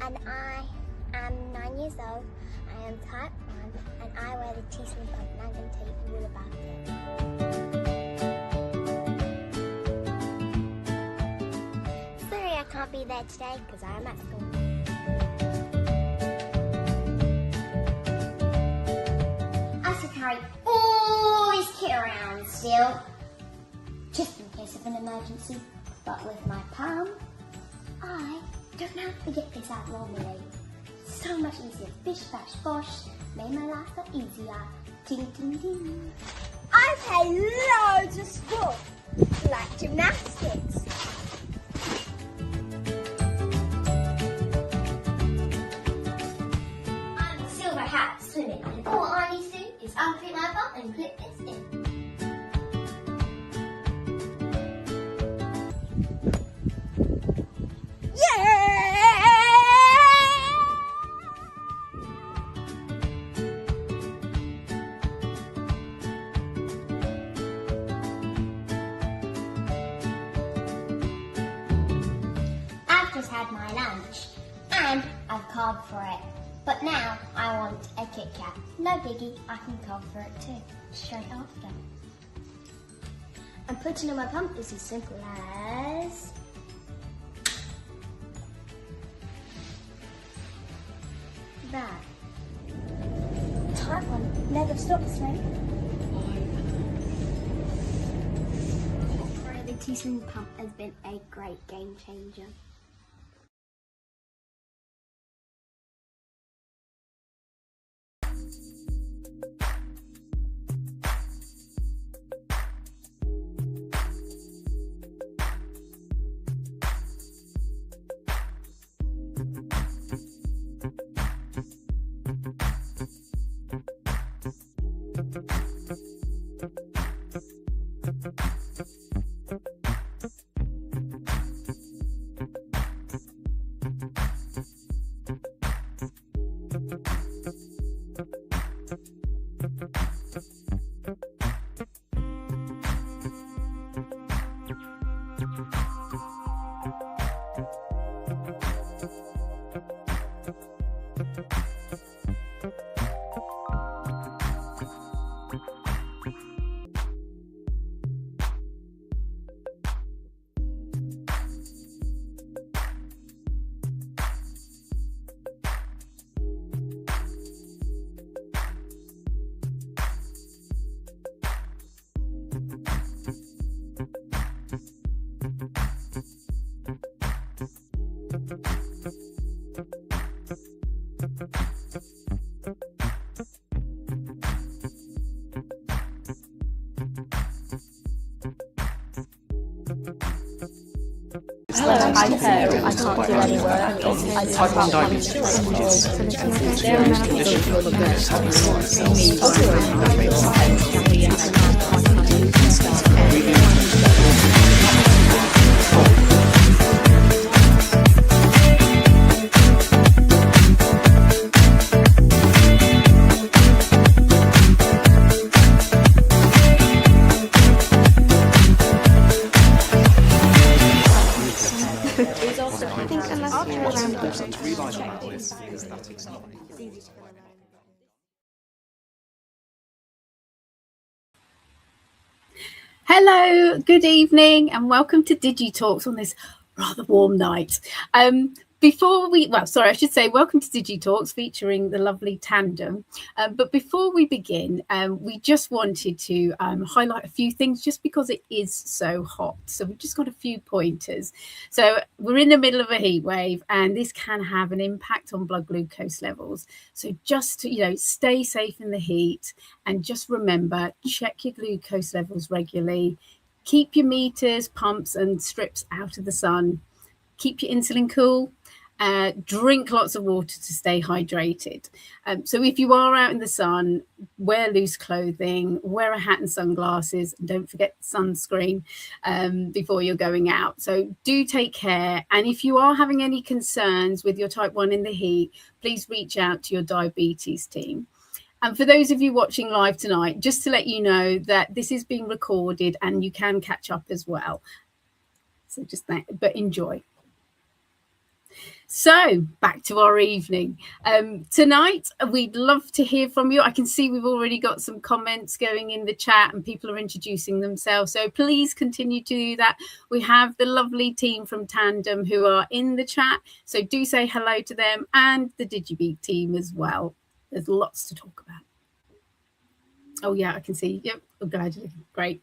and I am 9 years old. I am type 1 and I wear the Insulin Pump, and I'm going to tell you all about it. Sorry I can't be there today because I am at school. I have to carry all this kit around still, just in case of an emergency, but with my palm, I don't have to get this out normally. So much easier. Bish bash bosh, made my life a lot easier. Ding ding ding. I play loads of sport, like gymnastics. I'm a silver hat swimming, and all I need to do is unclip my bum and clip this in. carb for it. But now I want a Kit Kat. No biggie, I can carb for it too, straight after. And putting in my pump is as simple as... that. Type 1 never stops, mate. The X2 Insulin Pump has been a great game changer. I can't do any work. I type 1 diabetes. Hello, good evening, and welcome to DigiTalks on this rather warm night. Welcome to DigiTalks featuring the lovely Tandem. But before we begin, we just wanted to highlight a few things just because it is so hot. So we've just got a few pointers. So we're in the middle of a heat wave, and this can have an impact on blood glucose levels. So just to, stay safe in the heat, and just remember, check your glucose levels regularly. Keep your meters, pumps, and strips out of the sun. Keep your insulin cool. Drink lots of water to stay hydrated. So if you are out in the sun, wear loose clothing, wear a hat and sunglasses, and don't forget sunscreen before you're going out. So do take care. And if you are having any concerns with your type 1 in the heat, please reach out to your diabetes team. And for those of you watching live tonight, just to let you know that this is being recorded and you can catch up as well. So but enjoy. So back to our evening. Tonight, we'd love to hear from you. I can see we've already got some comments going in the chat and people are introducing themselves. So please continue to do that. We have the lovely team from Tandem who are in the chat. So do say hello to them, and the DigiBete team as well. There's lots to talk about. Oh, yeah, I can see. Yep. Oh, glad you're looking great.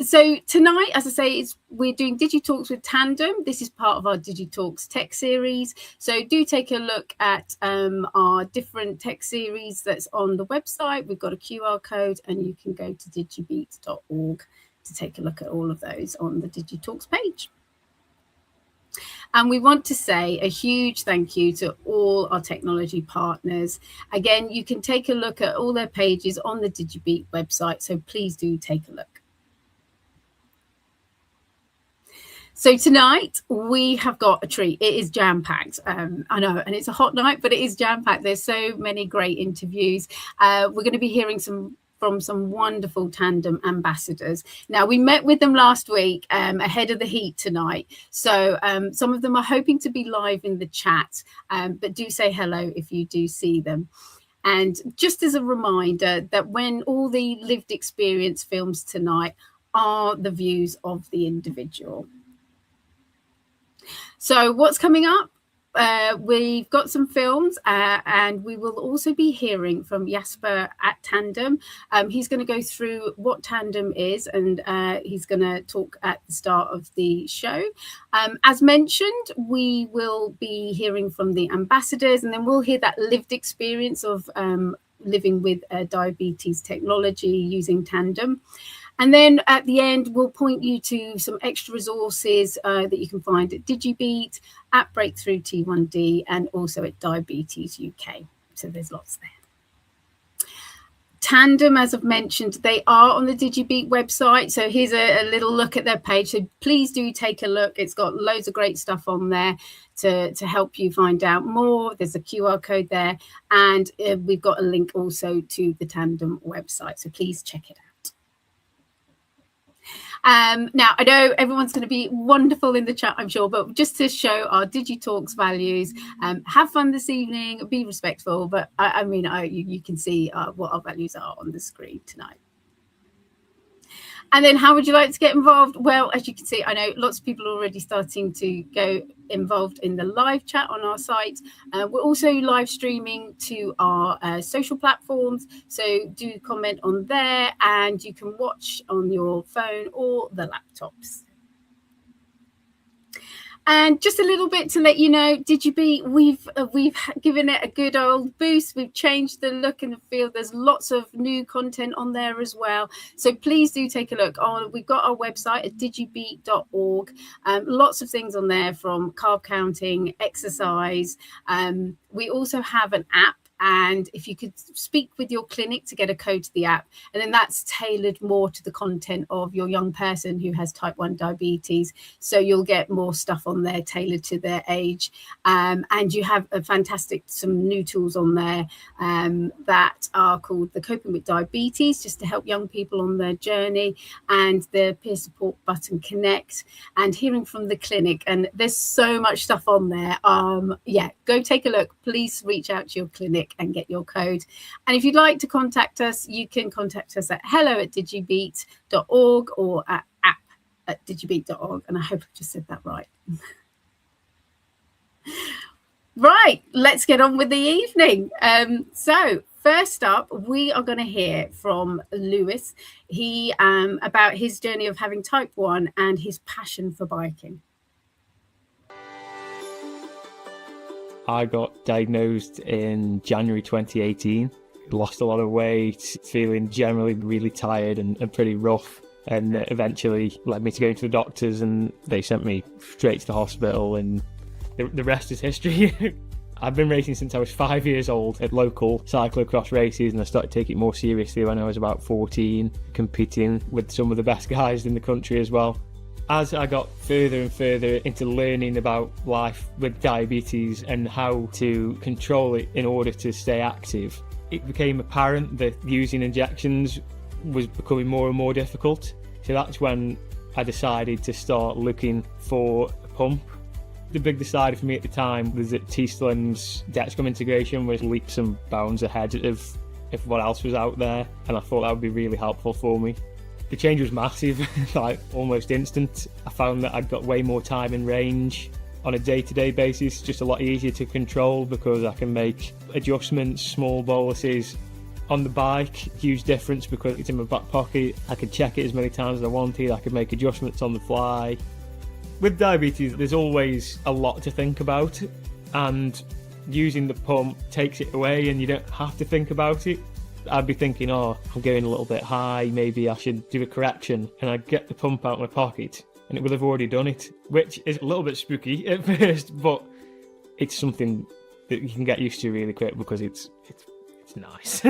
So tonight, as I say, we're doing DigiTalks with Tandem. This is part of our DigiTalks tech series. So do take a look at our different tech series that's on the website. We've got a QR code, and you can go to digibete.org to take a look at all of those on the DigiTalks page. And we want to say a huge thank you to all our technology partners. Again, you can take a look at all their pages on the DigiBete website, so please do take a look. So tonight we have got a treat. It is jam-packed. I know, and it's a hot night, but it is jam-packed. There's so many great interviews. We're going to be hearing some from some wonderful Tandem ambassadors. Now, we met with them last week ahead of the heat tonight. So some of them are hoping to be live in the chat, but do say hello if you do see them. And just as a reminder that when all the lived experience films tonight are the views of the individual. So what's coming up? We've got some films and we will also be hearing from Jasper at Tandem. He's going to go through what Tandem is, and he's going to talk at the start of the show. As mentioned, we will be hearing from the ambassadors, and then we'll hear that lived experience of living with diabetes technology using Tandem. And then at the end, we'll point you to some extra resources that you can find at DigiBete, at Breakthrough T1D, and also at Diabetes UK. So there's lots there. Tandem, as I've mentioned, they are on the DigiBete website. So here's a little look at their page. So please do take a look. It's got loads of great stuff on there to help you find out more. There's a QR code there. And we've got a link also to the Tandem website. So please check it out. Now, I know everyone's going to be wonderful in the chat, I'm sure, but just to show our DigiTalks values, have fun this evening, be respectful, but you can see what our values are on the screen tonight. And then how would you like to get involved? Well, as you can see, I know lots of people are already starting to go involved in the live chat on our site. We're also live streaming to our social platforms. So do comment on there, and you can watch on your phone or the laptops. And just a little bit to let you know, DigiBete, we've given it a good old boost. We've changed the look and the feel. There's lots of new content on there as well. So please do take a look. We've got our website at digibete.org. Lots of things on there, from carb counting, exercise. We also have an app. And if you could speak with your clinic to get a code to the app, and then that's tailored more to the content of your young person who has type 1 diabetes. So you'll get more stuff on there tailored to their age. And you have some new tools on there that are called the Coping with Diabetes, just to help young people on their journey, and the peer support button Connect, and hearing from the clinic. And there's so much stuff on there. Go take a look. Please reach out to your clinic and get your code. And if you'd like to contact us, you can contact us at hello@digibete.org or at app@digibete.org. And I hope I just said that right. Right, let's get on with the evening. So first up, we are going to hear from Lewis. He about his journey of having type 1 and his passion for biking. I got diagnosed in January 2018, lost a lot of weight, feeling generally really tired and pretty rough, and eventually led me to going to the doctors, and they sent me straight to the hospital, and the rest is history. I've been racing since I was 5 years old at local cyclocross races, and I started taking it more seriously when I was about 14, competing with some of the best guys in the country as well. As I got further and further into learning about life with diabetes and how to control it in order to stay active, it became apparent that using injections was becoming more and more difficult. So that's when I decided to start looking for a pump. The big decider for me at the time was that T-Slim's Dexcom integration was leaps and bounds ahead of what else was out there, and I thought that would be really helpful for me. The change was massive, like almost instant. I found that I'd got way more time in range on a day-to-day basis, just a lot easier to control because I can make adjustments, small boluses. On the bike, huge difference because it's in my back pocket. I could check it as many times as I wanted. I could make adjustments on the fly. With diabetes, there's always a lot to think about, and using the pump takes it away and you don't have to think about it. I'd be thinking, I'm going a little bit high, maybe I should do a correction, and I'd get the pump out of my pocket and it would have already done it, which is a little bit spooky at first, but it's something that you can get used to really quick because it's nice.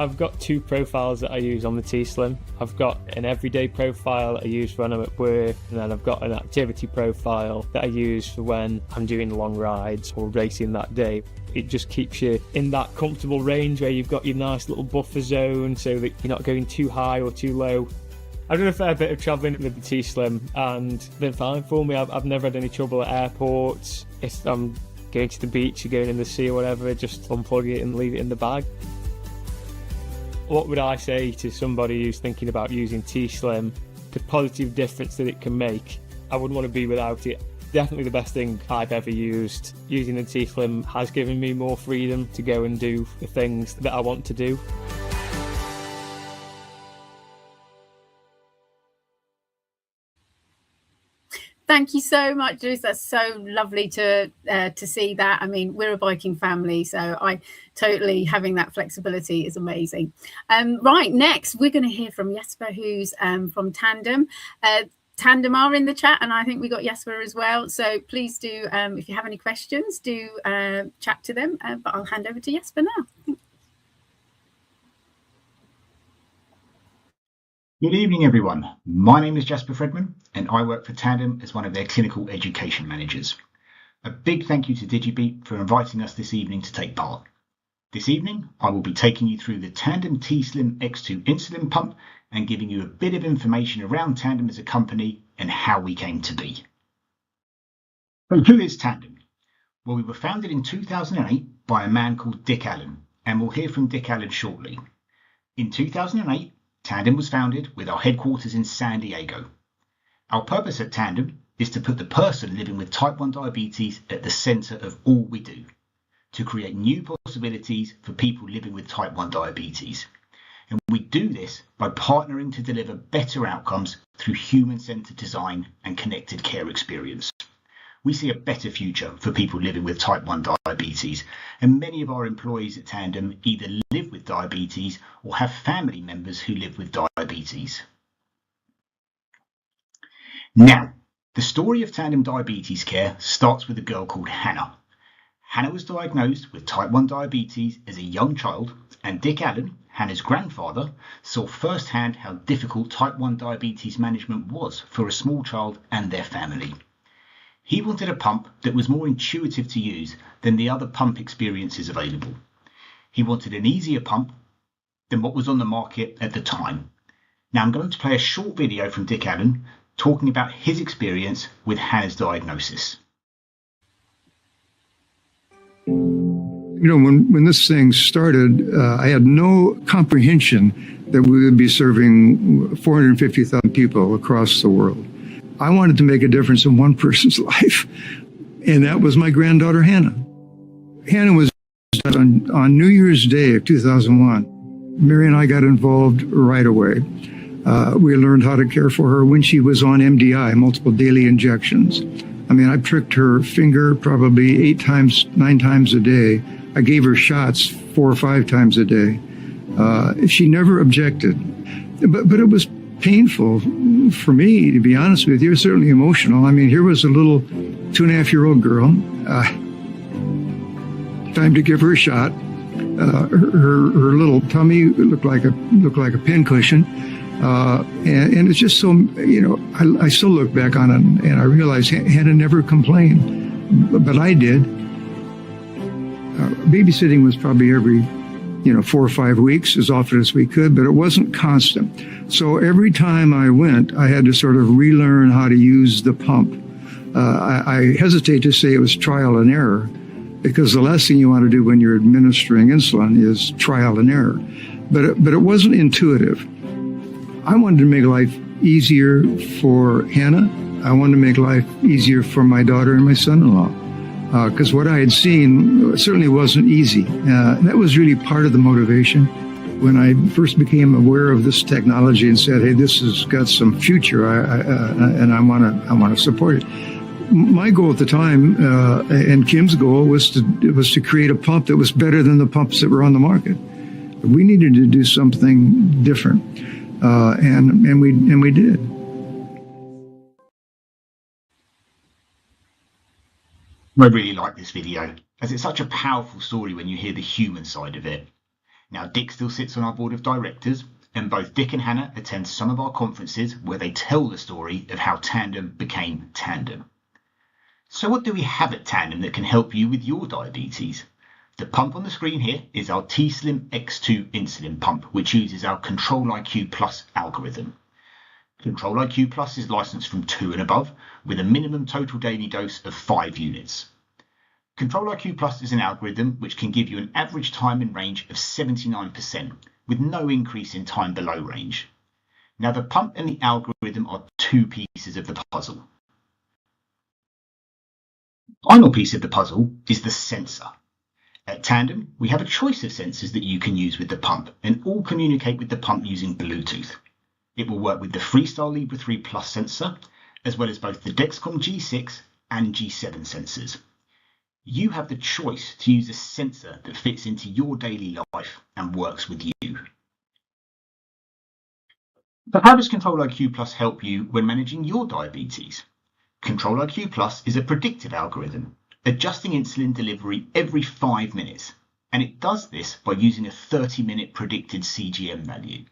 I've got two profiles that I use on the T-Slim. I've got an everyday profile that I use when I'm at work, and then I've got an activity profile that I use for when I'm doing long rides or racing that day. It just keeps you in that comfortable range where you've got your nice little buffer zone so that you're not going too high or too low. I've done a fair bit of travelling with the T-Slim and been fine for me. I've never had any trouble at airports. If I'm going to the beach or going in the sea or whatever, just unplug it and leave it in the bag. What would I say to somebody who's thinking about using T-Slim, the positive difference that it can make? I wouldn't want to be without it. Definitely the best thing I've ever used. Using the T-Slim has given me more freedom to go and do the things that I want to do. Thank you so much, Bruce. That's so lovely to see that. I mean, we're a biking family, so I totally having that flexibility is amazing. Right, next we're going to hear from Jesper, who's from Tandem. Tandem are in the chat, and I think we got Jesper as well. So please do, if you have any questions, do chat to them. But I'll hand over to Jesper now. Good evening, everyone. My name is Jasper Fredman, and I work for Tandem as one of their clinical education managers. A big thank you to DigiBete for inviting us this evening to take part. This evening, I will be taking you through the Tandem T-Slim X2 Insulin Pump and giving you a bit of information around Tandem as a company and how we came to be. So who is Tandem? Well, we were founded in 2008 by a man called Dick Allen, and we'll hear from Dick Allen shortly. In 2008, Tandem was founded with our headquarters in San Diego. Our purpose at Tandem is to put the person living with type 1 diabetes at the centre of all we do, to create new possibilities for people living with type 1 diabetes. And we do this by partnering to deliver better outcomes through human-centred design and connected care experience. We see a better future for people living with type 1 diabetes, and many of our employees at Tandem either live with diabetes or have family members who live with diabetes. Now, the story of Tandem Diabetes Care starts with a girl called Hannah. Hannah was diagnosed with type 1 diabetes as a young child, and Dick Allen, Hannah's grandfather, saw firsthand how difficult type 1 diabetes management was for a small child and their family. He wanted a pump that was more intuitive to use than the other pump experiences available. He wanted an easier pump than what was on the market at the time. Now I'm going to play a short video from Dick Allen talking about his experience with Hannah's diagnosis. You know, when this thing started, I had no comprehension that we would be serving 450,000 people across the world. I wanted to make a difference in one person's life, and that was my granddaughter, Hannah. Hannah was on New Year's Day of 2001. Mary and I got involved right away. We learned how to care for her when she was on MDI, multiple daily injections. I mean, I pricked her finger probably 8 times, 9 times a day. I gave her shots 4 or 5 times a day. She never objected, but it was painful for me, to be honest with you. It was certainly emotional. I mean, here was a little 2.5-year-old girl. Time to give her a shot. Her little tummy looked like a pincushion. And it's just so, you know, I still look back on it and I realize Hannah never complained, but I did. Babysitting was probably every, 4 or 5 weeks, as often as we could, but it wasn't constant. So every time I went, I had to sort of relearn how to use the pump. I hesitate to say it was trial and error, because the last thing you want to do when you're administering insulin is trial and error. But it wasn't intuitive. I wanted to make life easier for Hannah. I wanted to make life easier for my daughter and my son-in-law. Because what I had seen certainly wasn't easy. That was really part of the motivation. When I first became aware of this technology and said, "Hey, this has got some future," and I want to support it. My goal at the time, and Kim's goal, was to create a pump that was better than the pumps that were on the market. We needed to do something different, and we did. I really like this video, as it's such a powerful story when you hear the human side of it. Now, Dick still sits on our board of directors, and both Dick and Hannah attend some of our conferences where they tell the story of how Tandem became Tandem. So what do we have at Tandem that can help you with your diabetes? The pump on the screen here is our t:slim X2 Insulin Pump, which uses our Control-IQ Plus algorithm. Control-IQ Plus is licensed from 2 and above, with a minimum total daily dose of 5 units. Control-IQ Plus is an algorithm which can give you an average time in range of 79%, with no increase in time below range. Now, the pump and the algorithm are 2 pieces of the puzzle. The final piece of the puzzle is the sensor. At Tandem, we have a choice of sensors that you can use with the pump, and all communicate with the pump using Bluetooth. It will work with the Freestyle Libre 3 Plus sensor, as well as both the Dexcom G6 and G7 sensors. You have the choice to use a sensor that fits into your daily life and works with you. But how does Control-IQ Plus help you when managing your diabetes? Control-IQ Plus is a predictive algorithm, adjusting insulin delivery every 5 minutes, and it does this by using a 30-minute predicted CGM value.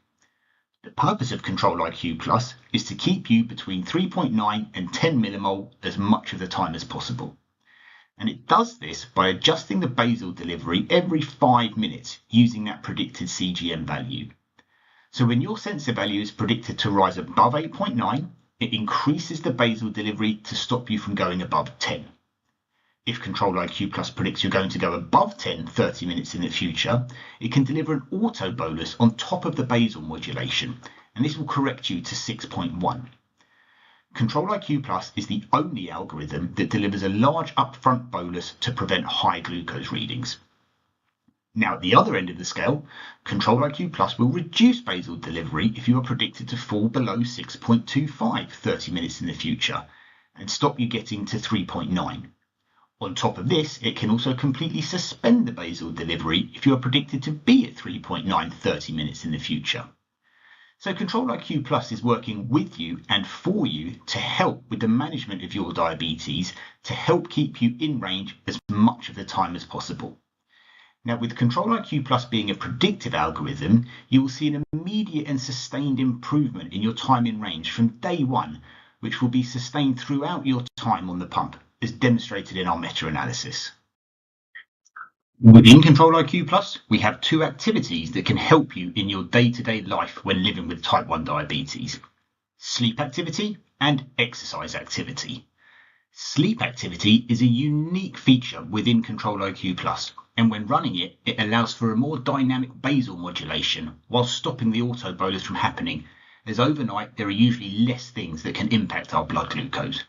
The purpose of Control-IQ Plus is to keep you between 3.9 and 10 millimole as much of the time as possible. And it does this by adjusting the basal delivery every 5 minutes using that predicted CGM value. So when your sensor value is predicted to rise above 8.9, it increases the basal delivery to stop you from going above 10. If Control-IQ Plus predicts you're going to go above 10 30 minutes in the future, it can deliver an auto bolus on top of the basal modulation, and this will correct you to 6.1. Control-IQ Plus is the only algorithm that delivers a large upfront bolus to prevent high glucose readings. Now, at the other end of the scale, Control-IQ Plus will reduce basal delivery if you are predicted to fall below 6.25 30 minutes in the future, and stop you getting to 3.9. On top of this, it can also completely suspend the basal delivery if you are predicted to be at 3.9 30 minutes in the future. So Control-IQ Plus is working with you and for you to help with the management of your diabetes, to help keep you in range as much of the time as possible. Now, with Control-IQ Plus being a predictive algorithm, you will see an immediate and sustained improvement in your time in range from day one, which will be sustained throughout your time on the pump, as demonstrated in our meta-analysis. Within Control-IQ Plus, we have 2 activities that can help you in your day-to-day life when living with type 1 diabetes: sleep activity and exercise activity. Sleep activity is a unique feature within Control-IQ Plus, and when running it, it allows for a more dynamic basal modulation while stopping the auto bolus from happening, as overnight there are usually less things that can impact our blood glucose.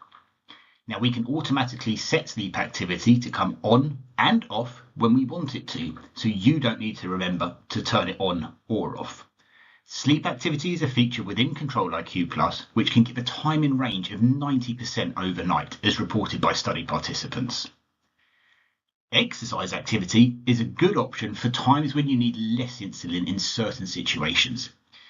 Now, we can automatically set sleep activity to come on and off when we want it to, so you don't need to remember to turn it on or off. Sleep activity is a feature within Control-IQ Plus, which can give a time in range of 90% overnight, as reported by study participants. Exercise activity is a good option for times when you need less insulin in certain situations.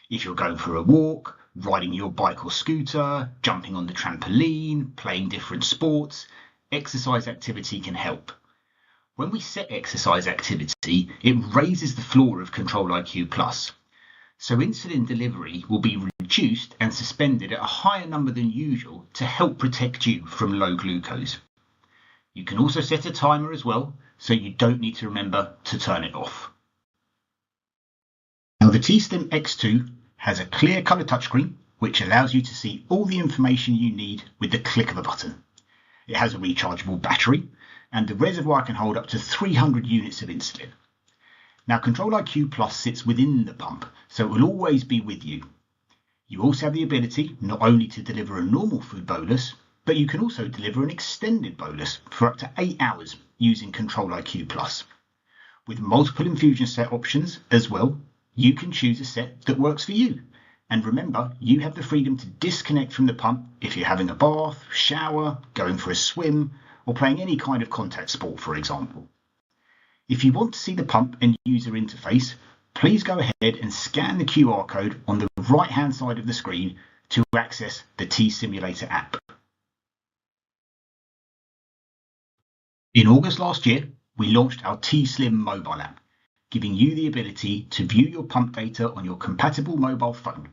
If you're going for a walk, riding your bike or scooter, jumping on the trampoline, playing different sports, exercise activity can help. When we set exercise activity, it raises the floor of Control-IQ Plus. So insulin delivery will be reduced and suspended at a higher number than usual to help protect you from low glucose. You can also set a timer as well, so you don't need to remember to turn it off. Now, the t:slim X2 has a clear colour touchscreen which allows you to see all the information you need with the click of a button. It has a rechargeable battery, and the reservoir can hold up to 300 units of insulin. Now, Control-IQ Plus sits within the pump, so it will always be with you. You also have the ability not only to deliver a normal food bolus, but you can also deliver an extended bolus for up to 8 hours using Control-IQ Plus. With multiple infusion set options as well, you can choose a set that works for you. And remember, you have the freedom to disconnect from the pump if you're having a bath, shower, going for a swim, or playing any kind of contact sport, for example. If you want to see the pump and user interface, please go ahead and scan the QR code on the right-hand side of the screen to access the T-Simulator app. In August last year, we launched our t:slim mobile app. giving you the ability to view your pump data on your compatible mobile phone.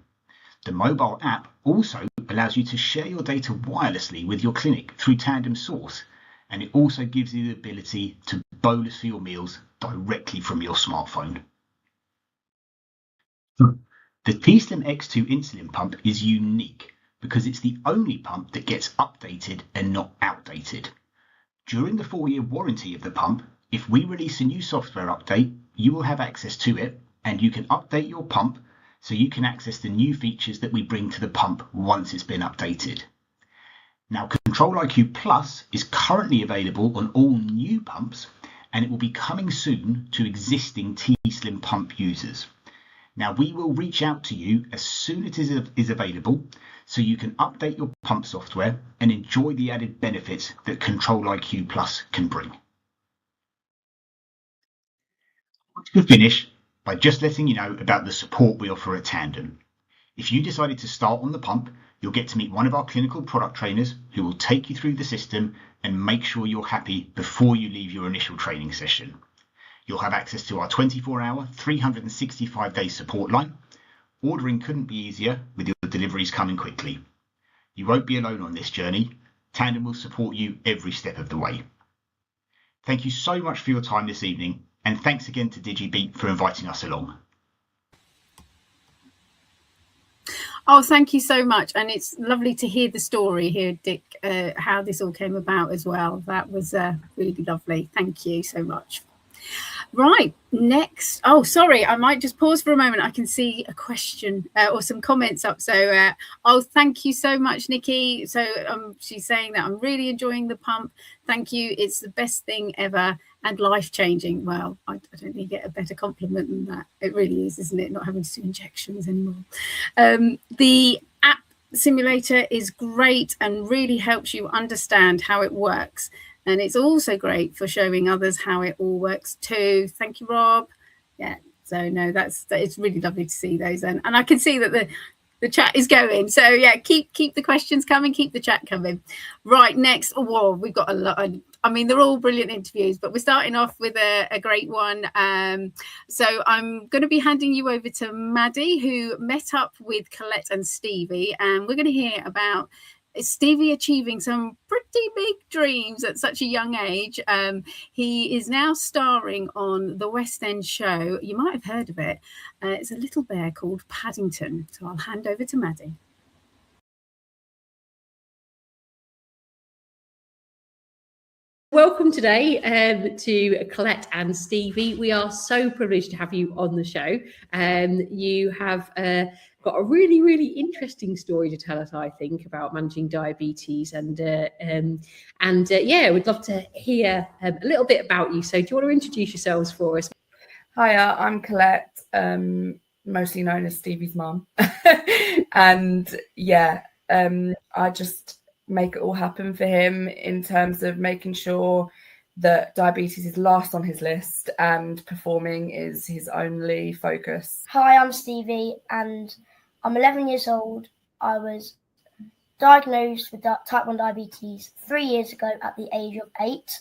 The mobile app also allows you to share your data wirelessly with your clinic through Tandem Source, and it also gives you the ability to bolus for your meals directly from your smartphone. The Tandem X2 Insulin Pump is unique because it's the only pump that gets updated and not outdated. During the 4-year warranty of the pump, if we release a new software update, you will have access to it and you can update your pump so you can access the new features that we bring to the pump once it's been updated. Now, Control-IQ Plus is currently available on all new pumps and it will be coming soon to existing T-Slim pump users. Now, we will reach out to you as soon as it is available so you can update your pump software and enjoy the added benefits that Control-IQ Plus can bring. I want to finish by just letting you know about the support we offer at Tandem. If you decided to start on the pump, you'll get to meet one of our clinical product trainers who will take you through the system and make sure you're happy before you leave your initial training session. You'll have access to our 24-hour, 365-day support line. Ordering couldn't be easier with your deliveries coming quickly. You won't be alone on this journey. Tandem will support you every step of the way. Thank you so much for your time this evening, and thanks again to DigiBete for inviting us along. Oh, thank you so much. And it's lovely to hear the story here, Dick, how this all came about as well. That was really lovely. Thank you so much. Right, next. Oh, sorry, I might just pause for a moment. I can see a question or some comments up. So, thank you so much, Nikki. So she's saying that I'm really enjoying the pump. Thank you. It's the best thing ever and life-changing. Well, I don't think you get a better compliment than that. It really is, isn't it? Not having to do injections anymore. The app simulator is great and really helps you understand how it works. And it's also great for showing others how it all works too. Thank you, Rob. Yeah, so no, it's really lovely to see those. And I can see that the chat is going. So yeah, keep the questions coming, keep the chat coming. Right, next. Oh, whoa, we've got a lot. I mean, they're all brilliant interviews, but we're starting off with a great one. So I'm going to be handing you over to Maddie, who met up with Colette and Stevie, and we're going to hear about Stevie achieving some pretty big dreams at such a young age. He is now starring on the West End show. You might have heard of it. It's a little bear called Paddington. So I'll hand over to Maddie. Welcome today to Colette and Stevie. We are so privileged to have you on the show. You have got a really, really interesting story to tell us, I think, about managing diabetes. And yeah, we'd love to hear a little bit about you. So do you want to introduce yourselves for us? Hiya, I'm Colette, mostly known as Stevie's mum. And yeah, I just make it all happen for him in terms of making sure that diabetes is last on his list and performing is his only focus. Hi, I'm Stevie and I'm 11 years old. I was diagnosed with type 1 diabetes 3 years ago at the age of 8.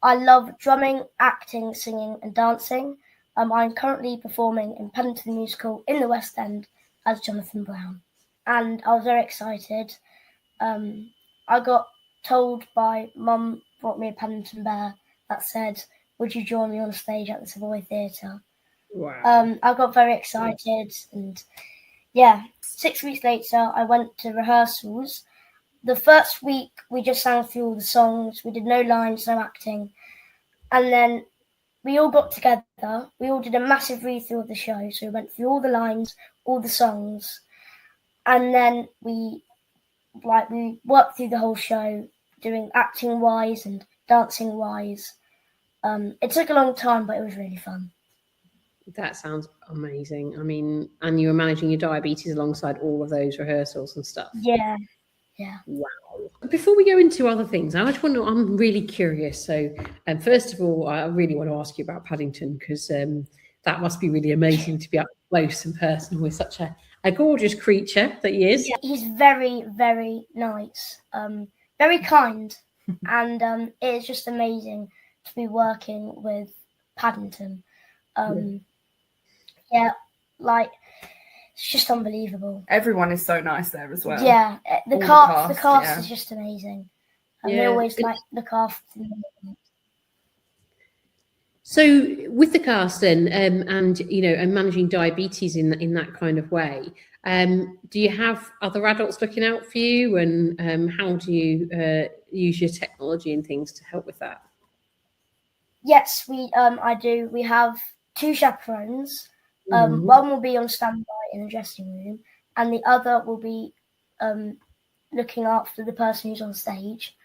I love drumming, acting, singing and dancing. I'm currently performing in Paddington the Musical in the West End as Jonathan Brown. And I was very excited. I got told by Mum brought me a Paddington bear that said, "Would you join me on stage at the Savoy Theatre?" Wow. I got very excited and yeah, 6 weeks later I went to rehearsals. The first week we just sang through all the songs. We did no lines, no acting. And then we all got together. We all did a massive read-through of the show. So we went through all the lines, all the songs. And then we worked through the whole show, doing acting wise and dancing wise. It took a long time, but it was really fun. That sounds amazing. I mean, and you were managing your diabetes alongside all of those rehearsals and stuff. Yeah. Wow. Before we go into other things, I'm really curious. So, first of all, I really want to ask you about Paddington because that must be really amazing to be up close and personal with such a gorgeous creature that he is. Yeah, he's very, very nice, very kind, and it's just amazing to be working with Paddington. Yeah, like it's just unbelievable. Everyone is so nice there as well. Yeah, the cast is just amazing, and they always like look after me. So with the cast then, and and managing diabetes in that kind of way, do you have other adults looking out for you, and how do you use your technology and things to help with that? Yes, I do. We have 2 chaperones. One will be on standby in the dressing room, and the other will be looking after the person who's on stage.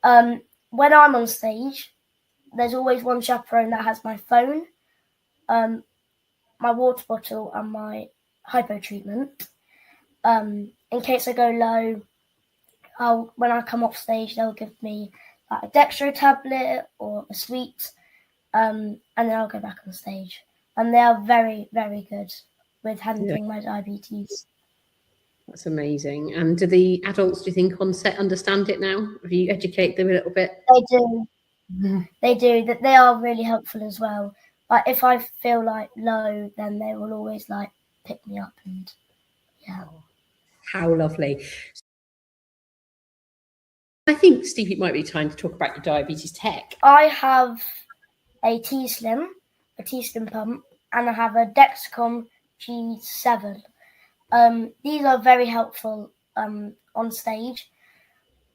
When I'm on stage, there's always one chaperone that has my phone, my water bottle, and my hypo treatment. In case I go low, when I come off stage, they'll give me like a dextro tablet or a sweet, and then I'll go back on stage. And they are very, very good with handling my diabetes. That's amazing. And do the adults, do you think, on set understand it now? Have you educated them a little bit? They do. They do. That they are really helpful as well. Like if I feel like low, then they will always like pick me up and How lovely. I think, Steve, it might be time to talk about your diabetes tech. I have a T-Slim Pump, and I have a Dexcom G7. These are very helpful on stage,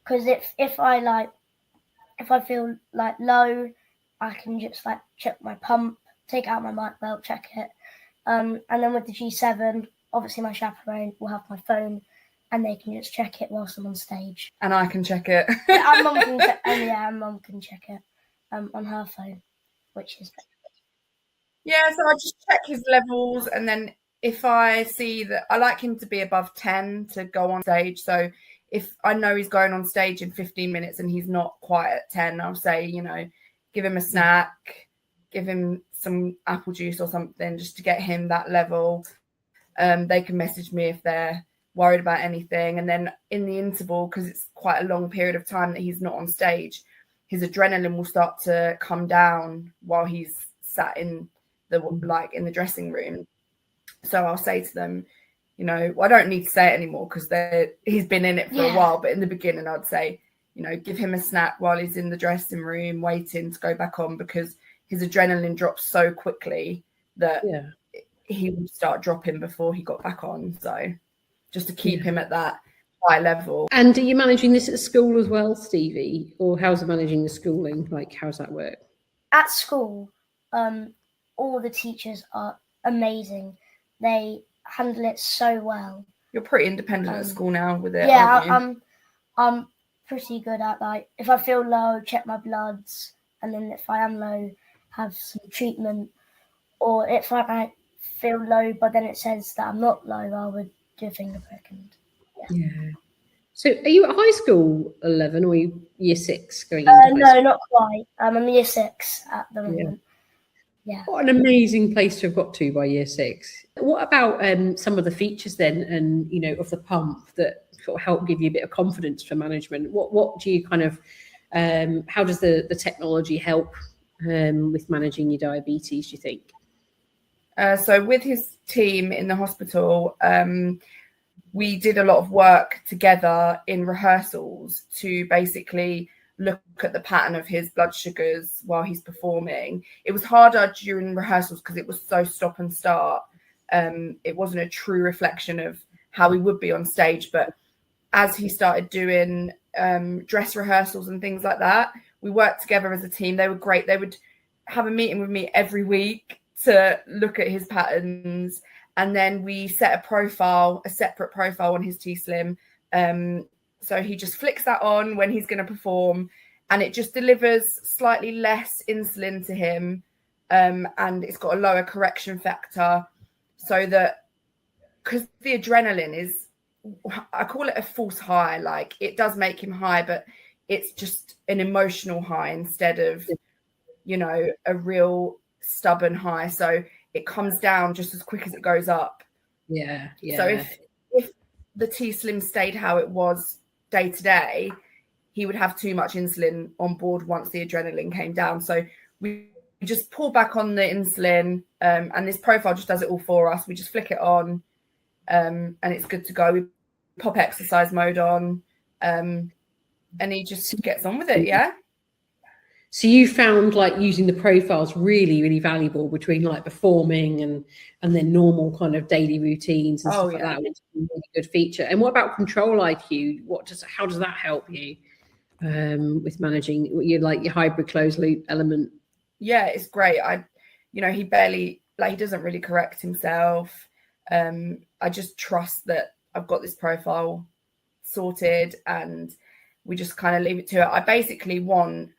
because if I feel like low, I can just like check my pump, take out my mic belt, check it, and then with the G7, obviously my chaperone will have my phone, and they can just check it whilst I'm on stage. And I can check it. and Mum can check it on her phone, which is better. Yeah, so I just check his levels, and then if I see that I like him to be above 10 to go on stage. So if I know he's going on stage in 15 minutes and he's not quite at 10, I'll say, give him a snack, give him some apple juice or something just to get him that level. They can message me if they're worried about anything. And then in the interval, because it's quite a long period of time that he's not on stage, his adrenaline will start to come down while he's sat in the dressing room. So I'll say to them, I don't need to say it anymore because he's been in it for a while. But in the beginning, I'd say, give him a snack while he's in the dressing room waiting to go back on, because his adrenaline drops so quickly that he would start dropping before he got back on. So just to keep him at that high level. And are you managing this at school as well, Stevie? Or how's it managing the schooling? Like, how's that work? At school, all the teachers are amazing. They handle it so well. You're pretty independent at school now with it, yeah, aren't you? I'm pretty good at, like, if I feel low, check my bloods, and then if I am low, have some treatment. Or if I might feel low, but then it says that I'm not low, I would do a finger prick. Yeah. So are you at high school 11 or are you year 6 going into No, high school? not quite. I'm year 6 at the moment. Yeah. What an amazing place to have got to by year 6. What about some of the features then, and of the pump that sort of help give you a bit of confidence for management? What do you kind of how does the technology help with managing your diabetes, do you think? So with his team in the hospital, we did a lot of work together in rehearsals to basically look at the pattern of his blood sugars while he's performing. It was harder during rehearsals because it was so stop and start. It wasn't a true reflection of how he would be on stage. But as he started doing dress rehearsals and things like that, we worked together as a team. They were great. They would have a meeting with me every week to look at his patterns. And then we set a separate profile on his T-Slim. So he just flicks that on when he's going to perform, and it just delivers slightly less insulin to him. And it's got a lower correction factor, so that, because the adrenaline is, I call it a false high. Like, it does make him high, but it's just an emotional high instead of, a real stubborn high. So it comes down just as quick as it goes up. Yeah. So if the T-Slim stayed how it was day to day, he would have too much insulin on board once the adrenaline came down. So we just pull back on the insulin, and this profile just does it all for us. We just flick it on, and it's good to go. We pop exercise mode on, and he just gets on with it. Yeah. So you found like using the profiles really, really valuable between like performing and then normal kind of daily routines and stuff like that, which is a really good feature. And what about control IQ? How does that help you with managing your hybrid closed loop element? Yeah, it's great. He barely, he doesn't really correct himself. I just trust that I've got this profile sorted, and we just kind of leave it to it. I basically want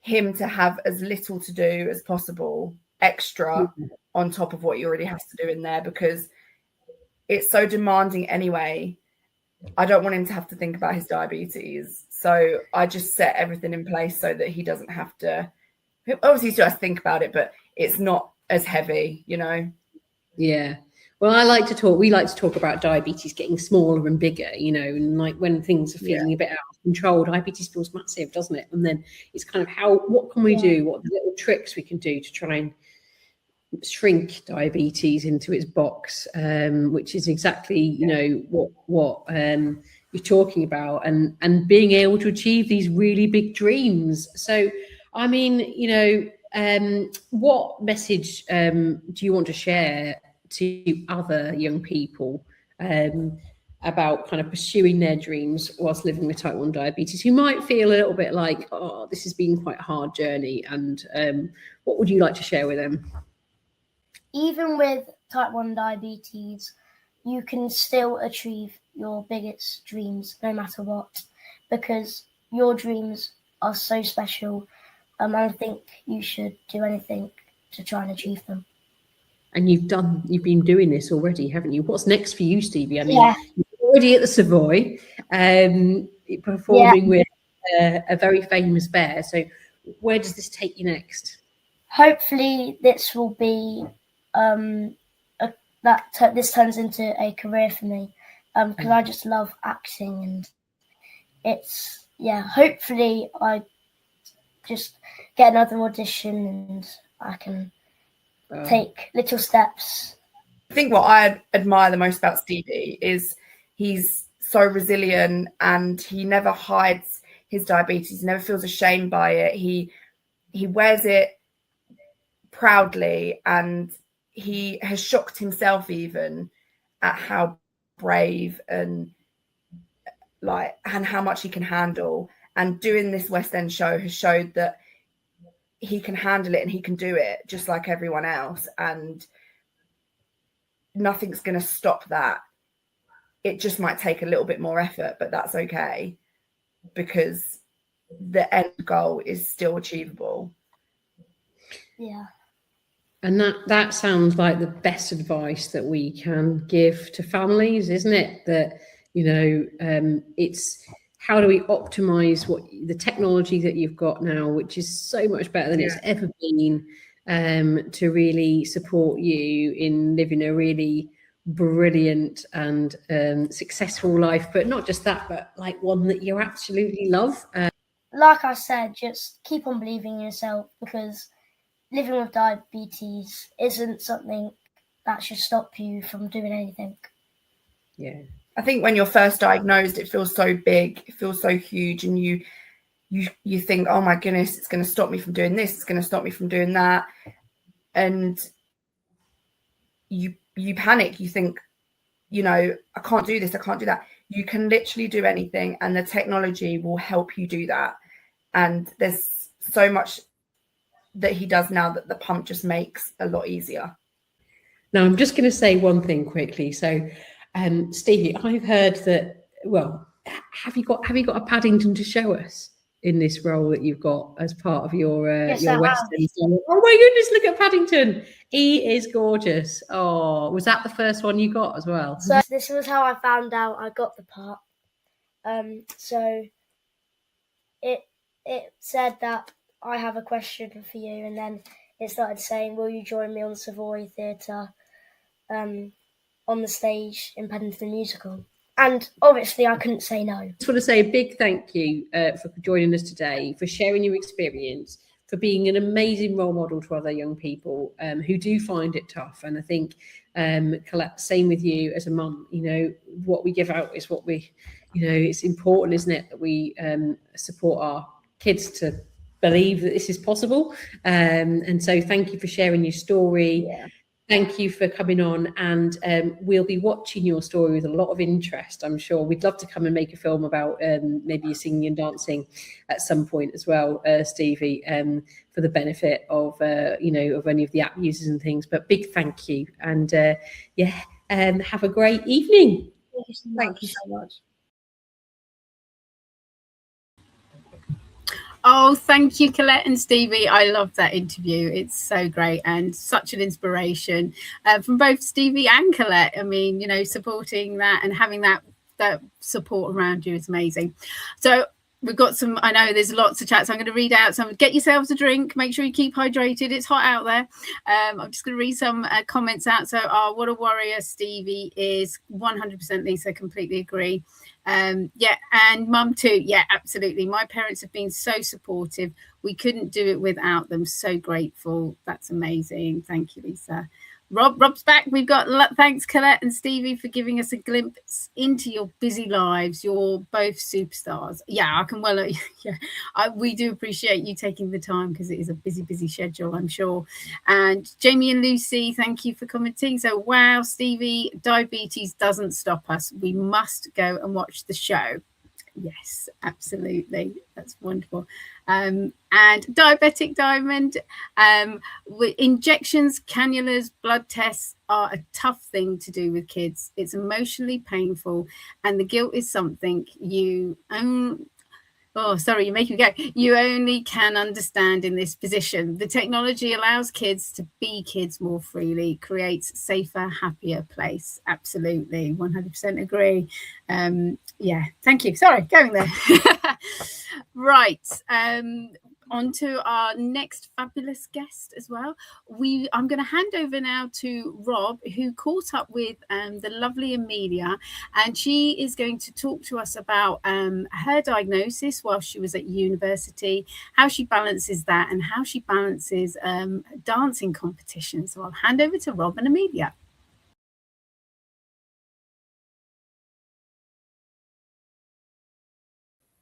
him to have as little to do as possible extra on top of what he already has to do in there, because it's so demanding anyway. I don't want him to have to think about his diabetes. So I just set everything in place so that he doesn't have to. Obviously, he still has to think about it, but it's not as heavy, Yeah. Well, we like to talk about diabetes getting smaller and bigger, and like when things are feeling a bit out of control, diabetes feels massive, doesn't it? And then it's kind of what can we do? What little tricks we can do to try and shrink diabetes into its box, which is exactly, what you're talking about, and being able to achieve these really big dreams. So, I mean, what message do you want to share to other young people about kind of pursuing their dreams whilst living with type 1 diabetes, who might feel a little bit like, oh, this has been quite a hard journey? And what would you like to share with them? Even with type 1 diabetes, you can still achieve your biggest dreams no matter what, because your dreams are so special. I think you should do anything to try and achieve them. And you've been doing this already, haven't you? What's next for you, Stevie? I mean, you're already at the Savoy, performing with a very famous bear. So where does this take you next? Hopefully this will be, this turns into a career for me, because I just love acting, and it's, hopefully I just get another audition and I can take little steps. I think what I admire the most about Stevie is he's so resilient, and he never hides his diabetes. He never feels ashamed by it. He wears it proudly, and he has shocked himself even at how brave and how much he can handle. And doing this West End show has showed that he can handle it and he can do it just like everyone else, and nothing's going to stop that. It just might take a little bit more effort, but that's okay, because the end goal is still achievable. Yeah. And that sounds like the best advice that we can give to families, isn't it? That, it's how do we optimize the technology that you've got now, which is so much better than it's ever been, to really support you in living a really brilliant and successful life. But not just that, but like one that you absolutely love. Like I said, just keep on believing in yourself, because living with diabetes isn't something that should stop you from doing anything. Yeah. I think when you're first diagnosed, it feels so big, it feels so huge, and you think, oh my goodness, it's going to stop me from doing this, it's going to stop me from doing that, and you panic. You think, I can't do this, I can't do that. You can literally do anything, and the technology will help you do that. And there's so much that he does now that the pump just makes a lot easier. Now, I'm just going to say one thing quickly. So, Stevie, I've heard that. Well, have you got a Paddington to show us in this role that you've got as part of your Western? Oh my goodness! Look at Paddington. He is gorgeous. Oh, was that the first one you got as well? So this was how I found out I got the part. So it said that I have a question for you, and then it started saying, "Will you join me on the Savoy Theatre?" On the stage in Paddington Musical. And obviously I couldn't say no. I just want to say a big thank you for joining us today, for sharing your experience, for being an amazing role model to other young people who do find it tough. And I think, Colette, same with you as a mum, you know, what we give out is what we, you know, it's important, isn't it, that we support our kids to believe that this is possible. And so thank you for sharing your story. Yeah. Thank you for coming on, and we'll be watching your story with a lot of interest, I'm sure. We'd love to come and make a film about maybe your singing and dancing at some point as well, Stevie, for the benefit of, you know, of any of the app users and things. But big thank you, and have a great evening. Thank you so much. Oh, thank you, Colette and Stevie. I love that interview. It's so great and such an inspiration from both Stevie and Colette. I mean, you know, supporting that and having that support around you is amazing. So we've got some, I know there's lots of chats. I'm going to read out some. Get yourselves a drink. Make sure you keep hydrated. It's hot out there. I'm just going to read some comments out. So, what a warrior Stevie is. 100% Lisa, completely agree. Yeah, and mum too. Yeah, absolutely. My parents have been so supportive. We couldn't do it without them. So grateful. That's amazing. Thank you, Lisa. Rob's back. We've got thanks, Colette and Stevie, for giving us a glimpse into your busy lives. You're both superstars. Yeah, I can we do appreciate you taking the time, because it is a busy schedule, I'm sure. And Jamie and Lucy, thank you for commenting. So, wow, Stevie, diabetes doesn't stop us. We must go and watch the show. Yes, absolutely. That's wonderful. And Diabetic Diamond, injections, cannulas, blood tests are a tough thing to do with kids. It's emotionally painful, and the guilt is something you oh, sorry, you're making me go. You only can understand in this position. The technology allows kids to be kids more freely, creates safer, happier place. Absolutely, 100% agree. Yeah, thank you. Sorry, going there. Right. On to our next fabulous guest as well. I'm going to hand over now to Rob, who caught up with the lovely Amelia, and she is going to talk to us about her diagnosis while she was at university, how she balances that, and how she balances dancing competitions. So I'll hand over to Rob and Amelia.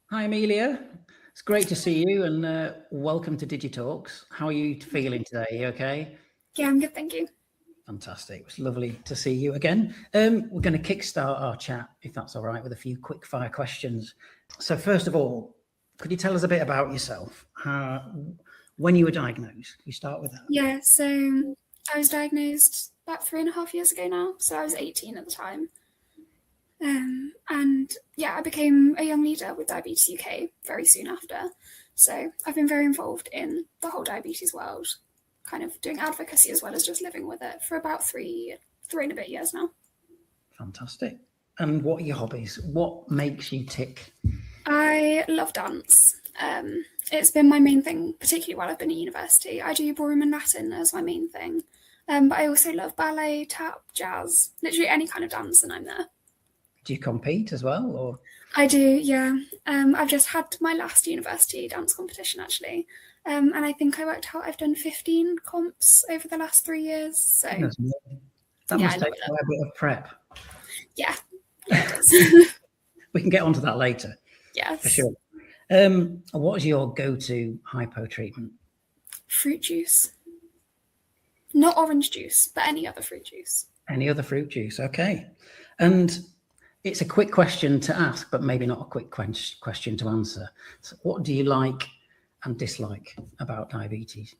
Hi, Amelia. It's great to see you, and welcome to DigiTalks. How are you feeling today? Are you okay? Yeah, I'm good, thank you. Fantastic. It's lovely to see you again. We're going to kickstart our chat, if that's all right, with a few quick fire questions. So first of all, could you tell us a bit about yourself? When you were diagnosed? Can you start with that? Yeah, so I was diagnosed about 3.5 years ago now. So I was 18 at the time. And yeah, I became a young leader with Diabetes UK very soon after. So I've been very involved in the whole diabetes world, kind of doing advocacy as well as just living with it for about three and a bit years now. Fantastic. And what are your hobbies? What makes you tick? I love dance. It's been my main thing, particularly while I've been at university. I do ballroom and Latin as my main thing. But I also love ballet, tap, jazz, literally any kind of dance, and I'm there. Do you compete as well, or? I do, yeah. I've just had my last university dance competition, actually. And I think I worked out I've done 15 comps over the last 3 years. So that must take quite a bit of prep. Yeah, it does. We can get onto that later. Yes. For sure. What is your go-to hypo treatment? Fruit juice. Not orange juice, but any other fruit juice. Any other fruit juice, okay. And it's a quick question to ask, but maybe not a quick question to answer. So what do you like and dislike about diabetes?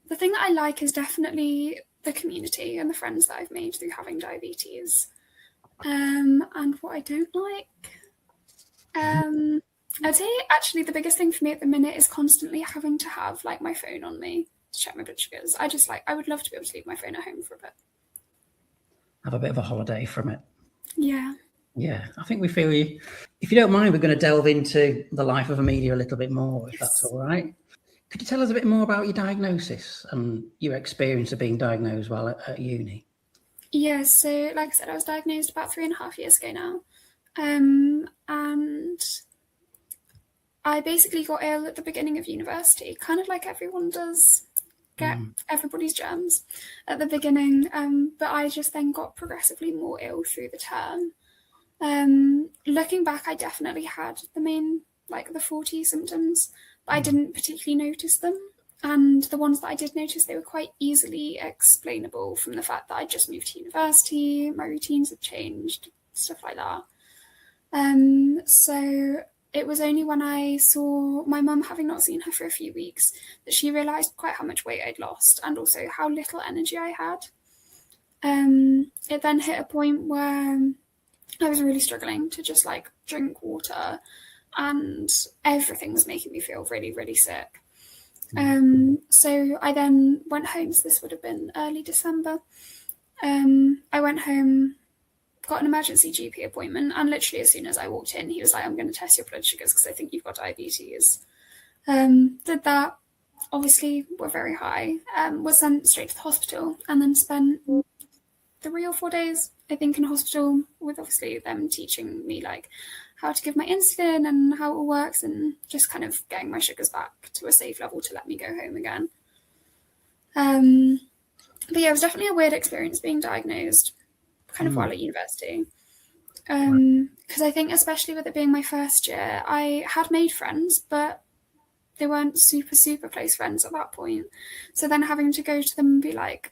The thing that I like is definitely the community and the friends that I've made through having diabetes. And what I don't like, I'd say actually the biggest thing for me at the minute is constantly having to have like my phone on me to check my blood sugars. I would love to be able to leave my phone at home for a bit. Have a bit of a holiday from it. Yeah. Yeah, I think we feel you. If you don't mind, we're going to delve into the life of Amelia a little bit more, if that's all right. Could you tell us a bit more about your diagnosis and your experience of being diagnosed while at uni? Yeah, so like I said, I was diagnosed about 3.5 years ago now. And I basically got ill at the beginning of university, kind of like everyone does, get everybody's germs at the beginning. But I just then got progressively more ill through the term. Looking back, I definitely had the main, like the 40 symptoms, but I didn't particularly notice them. And the ones that I did notice, they were quite easily explainable from the fact that I just moved to university, my routines had changed, stuff like that. So it was only when I saw my mum, having not seen her for a few weeks, that she realised quite how much weight I'd lost and also how little energy I had. It then hit a point where I was really struggling to just like drink water, and everything was making me feel really, really sick. So I then went home. So this would have been early December. I went home, got an emergency GP appointment, and literally as soon as I walked in, he was like, "I'm going to test your blood sugars because I think you've got diabetes." Did that. Obviously, were very high. Was sent straight to the hospital, and then spent 3 or 4 days, I think, in hospital, with obviously them teaching me like how to give my insulin and how it all works, and just kind of getting my sugars back to a safe level to let me go home again. But yeah, it was definitely a weird experience being diagnosed kind of while at university. Because I think, especially with it being my first year, I had made friends, but they weren't super, super close friends at that point. So then having to go to them and be like,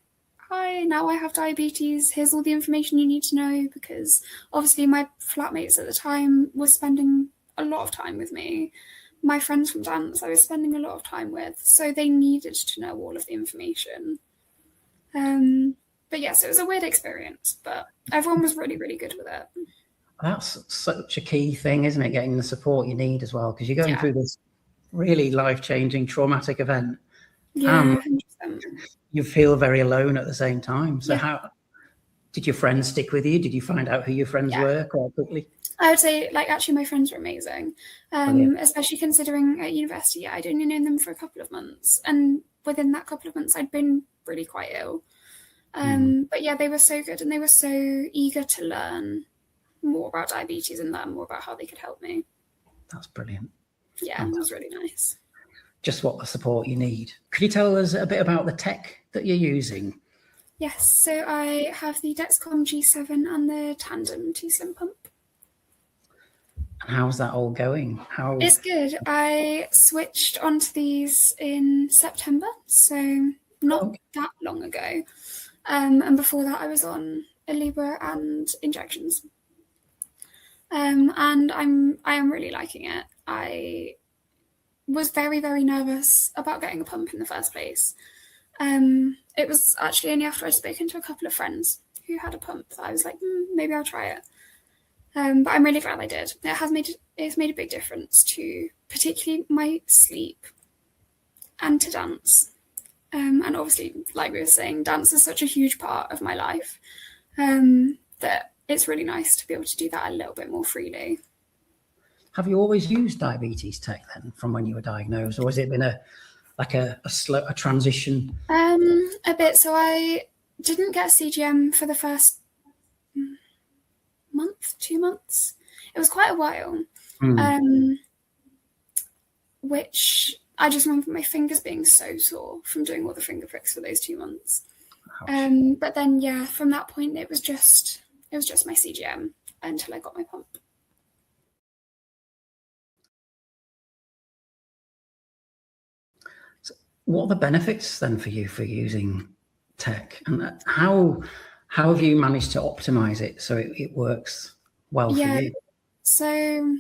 "Hi, now I have diabetes, here's all the information you need to know," because obviously my flatmates at the time were spending a lot of time with me. My friends from dance I was spending a lot of time with, so they needed to know all of the information. But yes, it was a weird experience, but everyone was really, really good with it. That's such a key thing, isn't it? Getting the support you need as well, because you're going through this really life-changing, traumatic event. Yeah, 100%. You feel very alone at the same time. So how did your friends stick with you? Did you find out who your friends were quite quickly? I would say, like, actually my friends were amazing, especially considering at university I'd only known them for a couple of months, and within that couple of months I'd been really quite ill. But yeah, they were so good, and they were so eager to learn more about diabetes and learn more about how they could help me. That's brilliant. Yeah, it was really nice. Just what the support you need. Could you tell us a bit about the tech that you're using? Yes, so I have the Dexcom G7 and the Tandem Insulin Pump. And how's that all going? It's good. I switched onto these in September, so not that long ago. And before that, I was on a Libra and injections. And I am really liking it. I was very, very nervous about getting a pump in the first place. It was actually only after I'd spoken to a couple of friends who had a pump that I was like, maybe I'll try it. But I'm really glad I did. It's made a big difference to particularly my sleep and to dance. And obviously, like we were saying, dance is such a huge part of my life that it's really nice to be able to do that a little bit more freely. Have you always used diabetes tech then, from when you were diagnosed, or has it been a slow transition? A bit. So I didn't get CGM for the first month, 2 months. It was quite a while. Which I just remember my fingers being so sore from doing all the finger pricks for those 2 months. But then from that point it was just my CGM until I got my pump. So what are the benefits then for you for using tech, and how have you managed to optimize it so it works well for you? So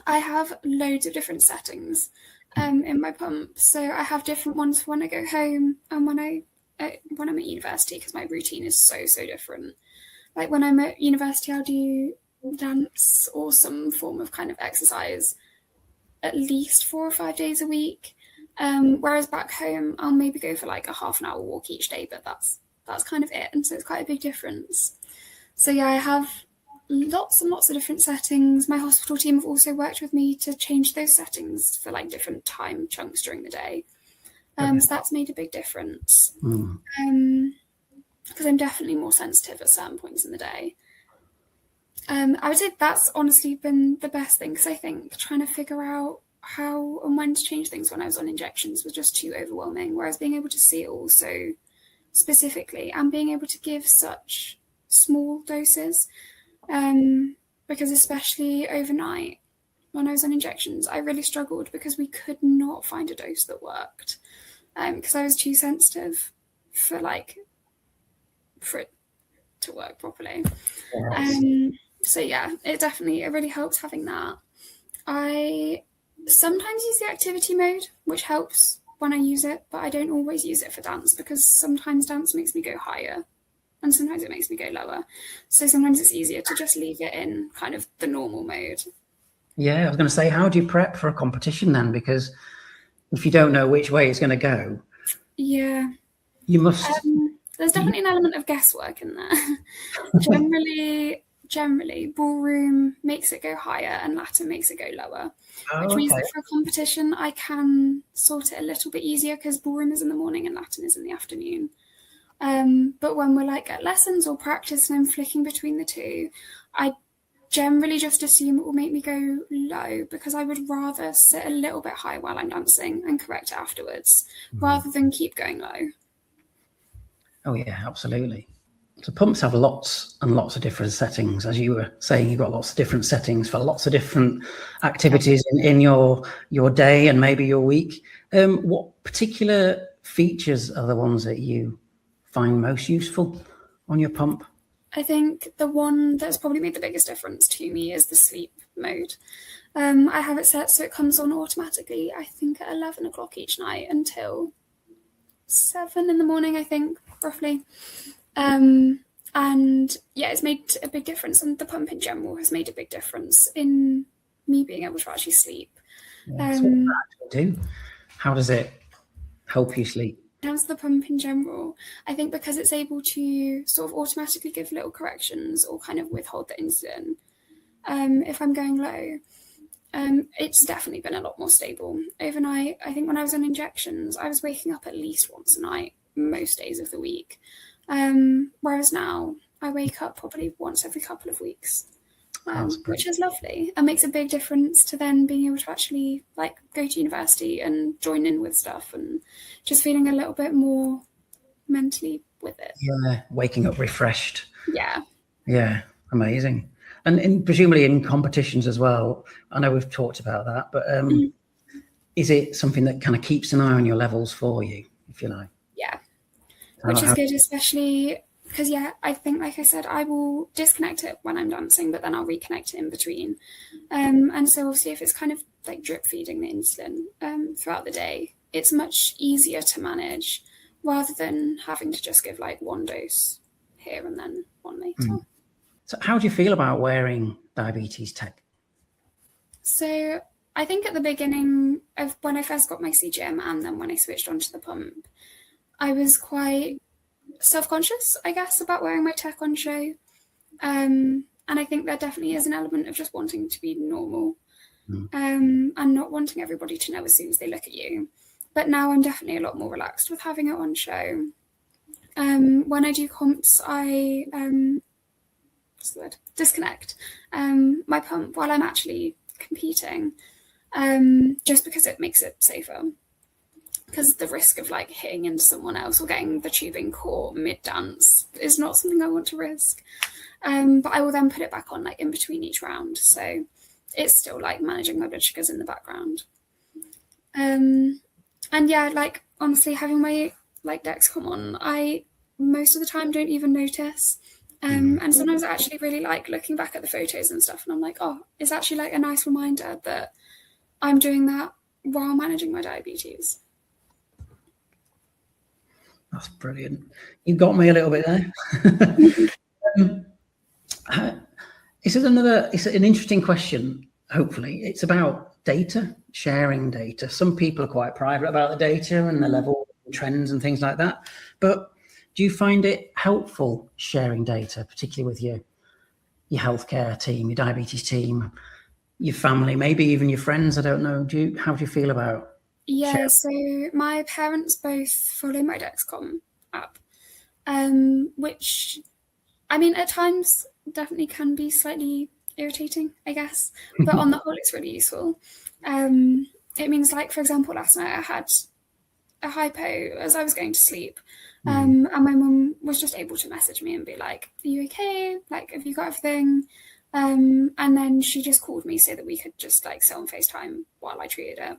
I have loads of different settings in my pump. So I have different ones for when I go home and when I'm at university, because my routine is so different. Like when I'm at university, I'll do dance or some form of kind of exercise at least 4 or 5 days a week. Whereas back home, I'll maybe go for like a half an hour walk each day, but that's kind of it. And so it's quite a big difference. So yeah, I have lots and lots of different settings. My hospital team have also worked with me to change those settings for like different time chunks during the day. So that's made a big difference. Because I'm definitely more sensitive at certain points in the day. I would say that's honestly been the best thing, because I think trying to figure out how and when to change things when I was on injections was just too overwhelming, whereas being able to see it all so specifically and being able to give such small doses, because especially overnight when I was on injections, I really struggled because we could not find a dose that worked, because I was too sensitive for it to work properly. So yeah, it really helps having that. I sometimes use the activity mode, which helps when I use it, but I don't always use it for dance because sometimes dance makes me go higher and sometimes it makes me go lower. So sometimes it's easier to just leave it in kind of the normal mode. Yeah, I was going to say, how do you prep for a competition then? Because if you don't know which way it's going to go, yeah, you must. There's definitely an element of guesswork in there. Generally, ballroom makes it go higher and Latin makes it go lower, which means that for a competition, I can sort it a little bit easier because ballroom is in the morning and Latin is in the afternoon. But when we're at lessons or practice and I'm flicking between the two, I generally just assume it will make me go low because I would rather sit a little bit high while I'm dancing and correct it afterwards rather than keep going low. Oh yeah, absolutely. So pumps have lots and lots of different settings. As you were saying, you've got lots of different settings for lots of different activities in your day and maybe your week. What particular features are the ones that you find most useful on your pump? I think the one that's probably made the biggest difference to me is the sleep mode. I have it set so it comes on automatically, I think at 11 o'clock each night until 7 in the morning, I think, roughly. And yeah, it's made a big difference, and the pump in general has made a big difference in me being able to actually sleep. Yeah, so what does that actually do? How does it help you sleep? How's the pump in general? I think because it's able to sort of automatically give little corrections or kind of withhold the insulin if I'm going low. It's definitely been a lot more stable. Overnight, I think when I was on injections, I was waking up at least once a night, most days of the week. Whereas now, I wake up probably once every couple of weeks, which is lovely and makes a big difference to then being able to actually go to university and join in with stuff and just feeling a little bit more mentally with it. Yeah, waking up refreshed. Yeah. Yeah, amazing. And presumably in competitions as well. I know we've talked about that, but is it something that kind of keeps an eye on your levels for you, if you like? Yeah, which is good, especially because, I think, like I said, I will disconnect it when I'm dancing, but then I'll reconnect it in between. And so obviously if it's kind of drip feeding the insulin throughout the day, it's much easier to manage rather than having to just give one dose here and then one later. So how do you feel about wearing diabetes tech? So I think at the beginning of when I first got my CGM and then when I switched onto the pump, I was quite self-conscious, I guess, about wearing my tech on show. And I think there definitely is an element of just wanting to be normal and not wanting everybody to know as soon as they look at you. But now I'm definitely a lot more relaxed with having it on show. When I do comps, I disconnect my pump while I'm actually competing, just because it makes it safer. Because the risk of hitting into someone else or getting the tubing caught mid-dance is not something I want to risk. But I will then put it back on in between each round. So it's still managing my blood sugars in the background. And honestly, having my Dexcom on, I most of the time don't even notice. And sometimes I actually really like looking back at the photos and stuff, and I'm oh, it's actually a nice reminder that I'm doing that while managing my diabetes. That's brilliant. You got me a little bit there. It's an interesting question, hopefully. It's about data, sharing data. Some people are quite private about the data and the level and trends and things like that. But do you find it helpful sharing data, particularly with your healthcare team, your diabetes team, your family, maybe even your friends? I don't know. How do you feel about? Yeah, so my parents both follow my Dexcom app, which, I mean, at times definitely can be slightly irritating, I guess. But on the whole, it's really useful. It means, like, for example, last night I had a hypo as I was going to sleep. And my mum was just able to message me and be like, "Are you okay? Like, have you got everything?" And then she just called me so that we could just like sit on FaceTime while I treated it.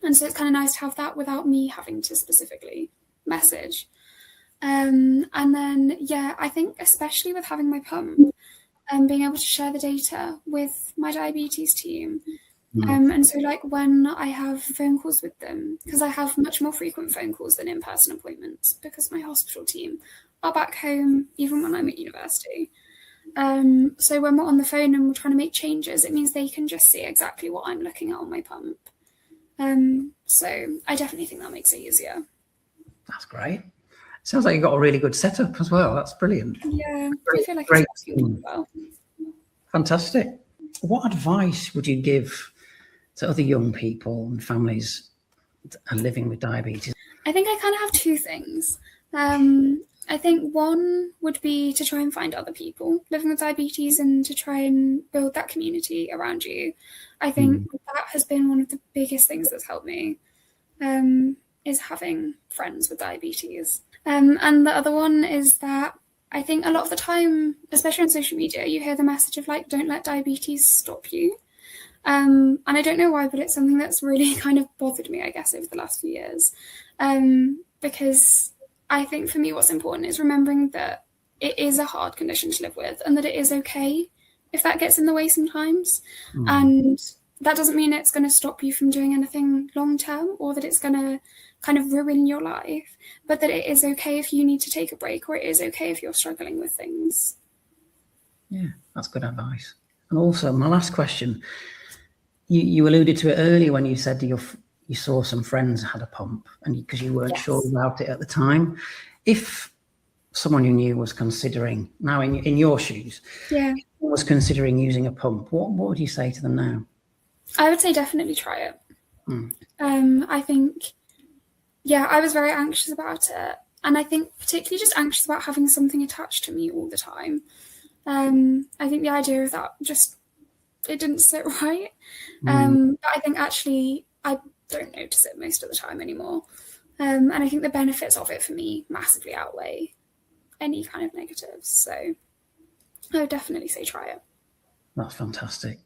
And so it's kind of nice to have that without me having to specifically message. And then, yeah, I think especially with having my pump, being able to share the data with my diabetes team. And so, like, when I have phone calls with them, because I have much more frequent phone calls than in-person appointments, because my hospital team are back home even when I'm at university. So when we're on the phone and we're trying to make changes, it means they can just see exactly what I'm looking at on my pump. So I definitely think that makes it easier. That's great. Sounds like you've got a really good setup as well. That's brilliant. Yeah, Great, I feel like great. it's working well. Fantastic. What advice would you give to other young people and families that are living with diabetes? I think I kind of have two things. I think one would be to try and find other people living with diabetes and to try and build that community around you. I think that has been one of the biggest things that's helped me, is having friends with diabetes. And the other one is that I think a lot of the time, especially on social media, you hear the message of like, don't let diabetes stop you. And I don't know why, but it's something that's really kind of bothered me, I guess, over the last few years. Because I think for me, what's important is remembering that it is a hard condition to live with and that it is okay if that gets in the way sometimes. And that doesn't mean it's going to stop you from doing anything long term or that it's going to kind of ruin your life, but that it is okay if you need to take a break, or it is okay if you're struggling with things. Yeah, that's good advice. And also, my last question, you alluded to it earlier when you said you saw some friends had a pump, and because you weren't sure about it at the time. If someone you knew was considering, now in your shoes, was considering using a pump, what would you say to them now? I would say definitely try it. I think, I was very anxious about it. And I think particularly just anxious about having something attached to me all the time. I think the idea of that it didn't sit right. But I think actually I don't notice it most of the time anymore. And I think the benefits of it for me massively outweigh any kind of negatives. So I would definitely say try it. That's fantastic.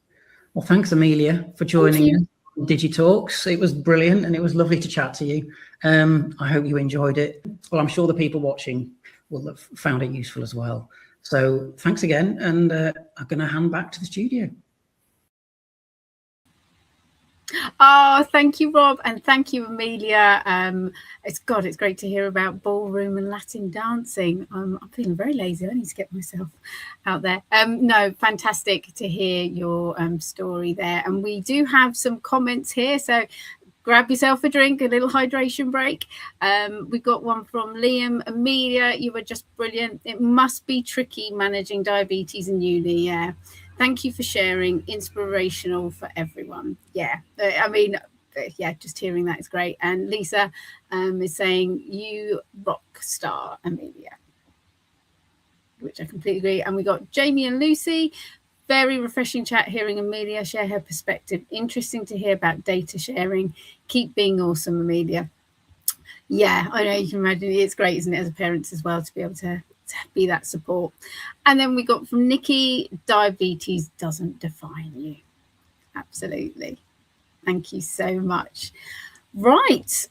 Well, thanks, Amelia, for joining us on DigiTalks. It was brilliant and it was lovely to chat to you. I hope you enjoyed it. Well, I'm sure the people watching will have found it useful as well. So thanks again, and I'm going to hand back to the studio. Oh, thank you, Rob, and thank you, Amelia. It's great to hear about ballroom and Latin dancing. I'm feeling very lazy. I need to get myself out there. No, fantastic to hear your story there. And we do have some comments here, so grab yourself a drink, a little hydration break. We've got one from Liam. Amelia, you were just brilliant. It must be tricky managing diabetes in uni. Yeah. Thank you for sharing. Inspirational for everyone. Yeah. I mean, just hearing that is great. And Lisa is saying, you rock star, Amelia, which I completely agree. And we got Jamie and Lucy. Very refreshing chat hearing Amelia share her perspective. Interesting to hear about data sharing. Keep being awesome, Amelia. Yeah, I know, you can imagine it's great, isn't it, as a parent as well, to be able to be that support. And then we got from Nikki, diabetes doesn't define you. Absolutely. Thank you so much. Right.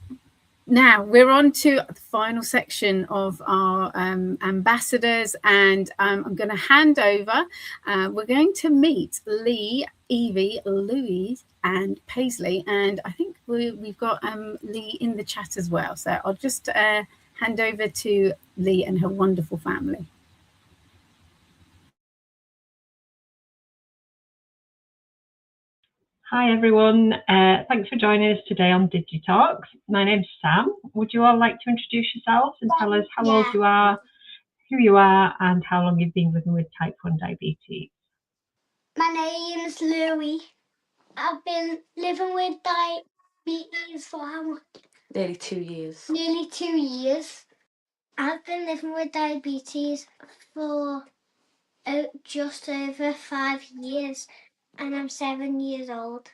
Now we're on to the final section of our ambassadors, and I'm going to hand over. We're going to meet Lee, Evie, Louise, and Paisley, and I think we've got Lee in the chat as well. So I'll just hand over to Lee and her wonderful family. Hi everyone, thanks for joining us today on DigiTalks. My name's Sam. Would you all like to introduce yourselves and tell us how old you are, who you are, and how long you've been living with type 1 diabetes? My name's Louie. I've been living with diabetes for how much? Nearly 2 years. Nearly 2 years. I've been living with diabetes for just over 5 years, and I'm 7 years old.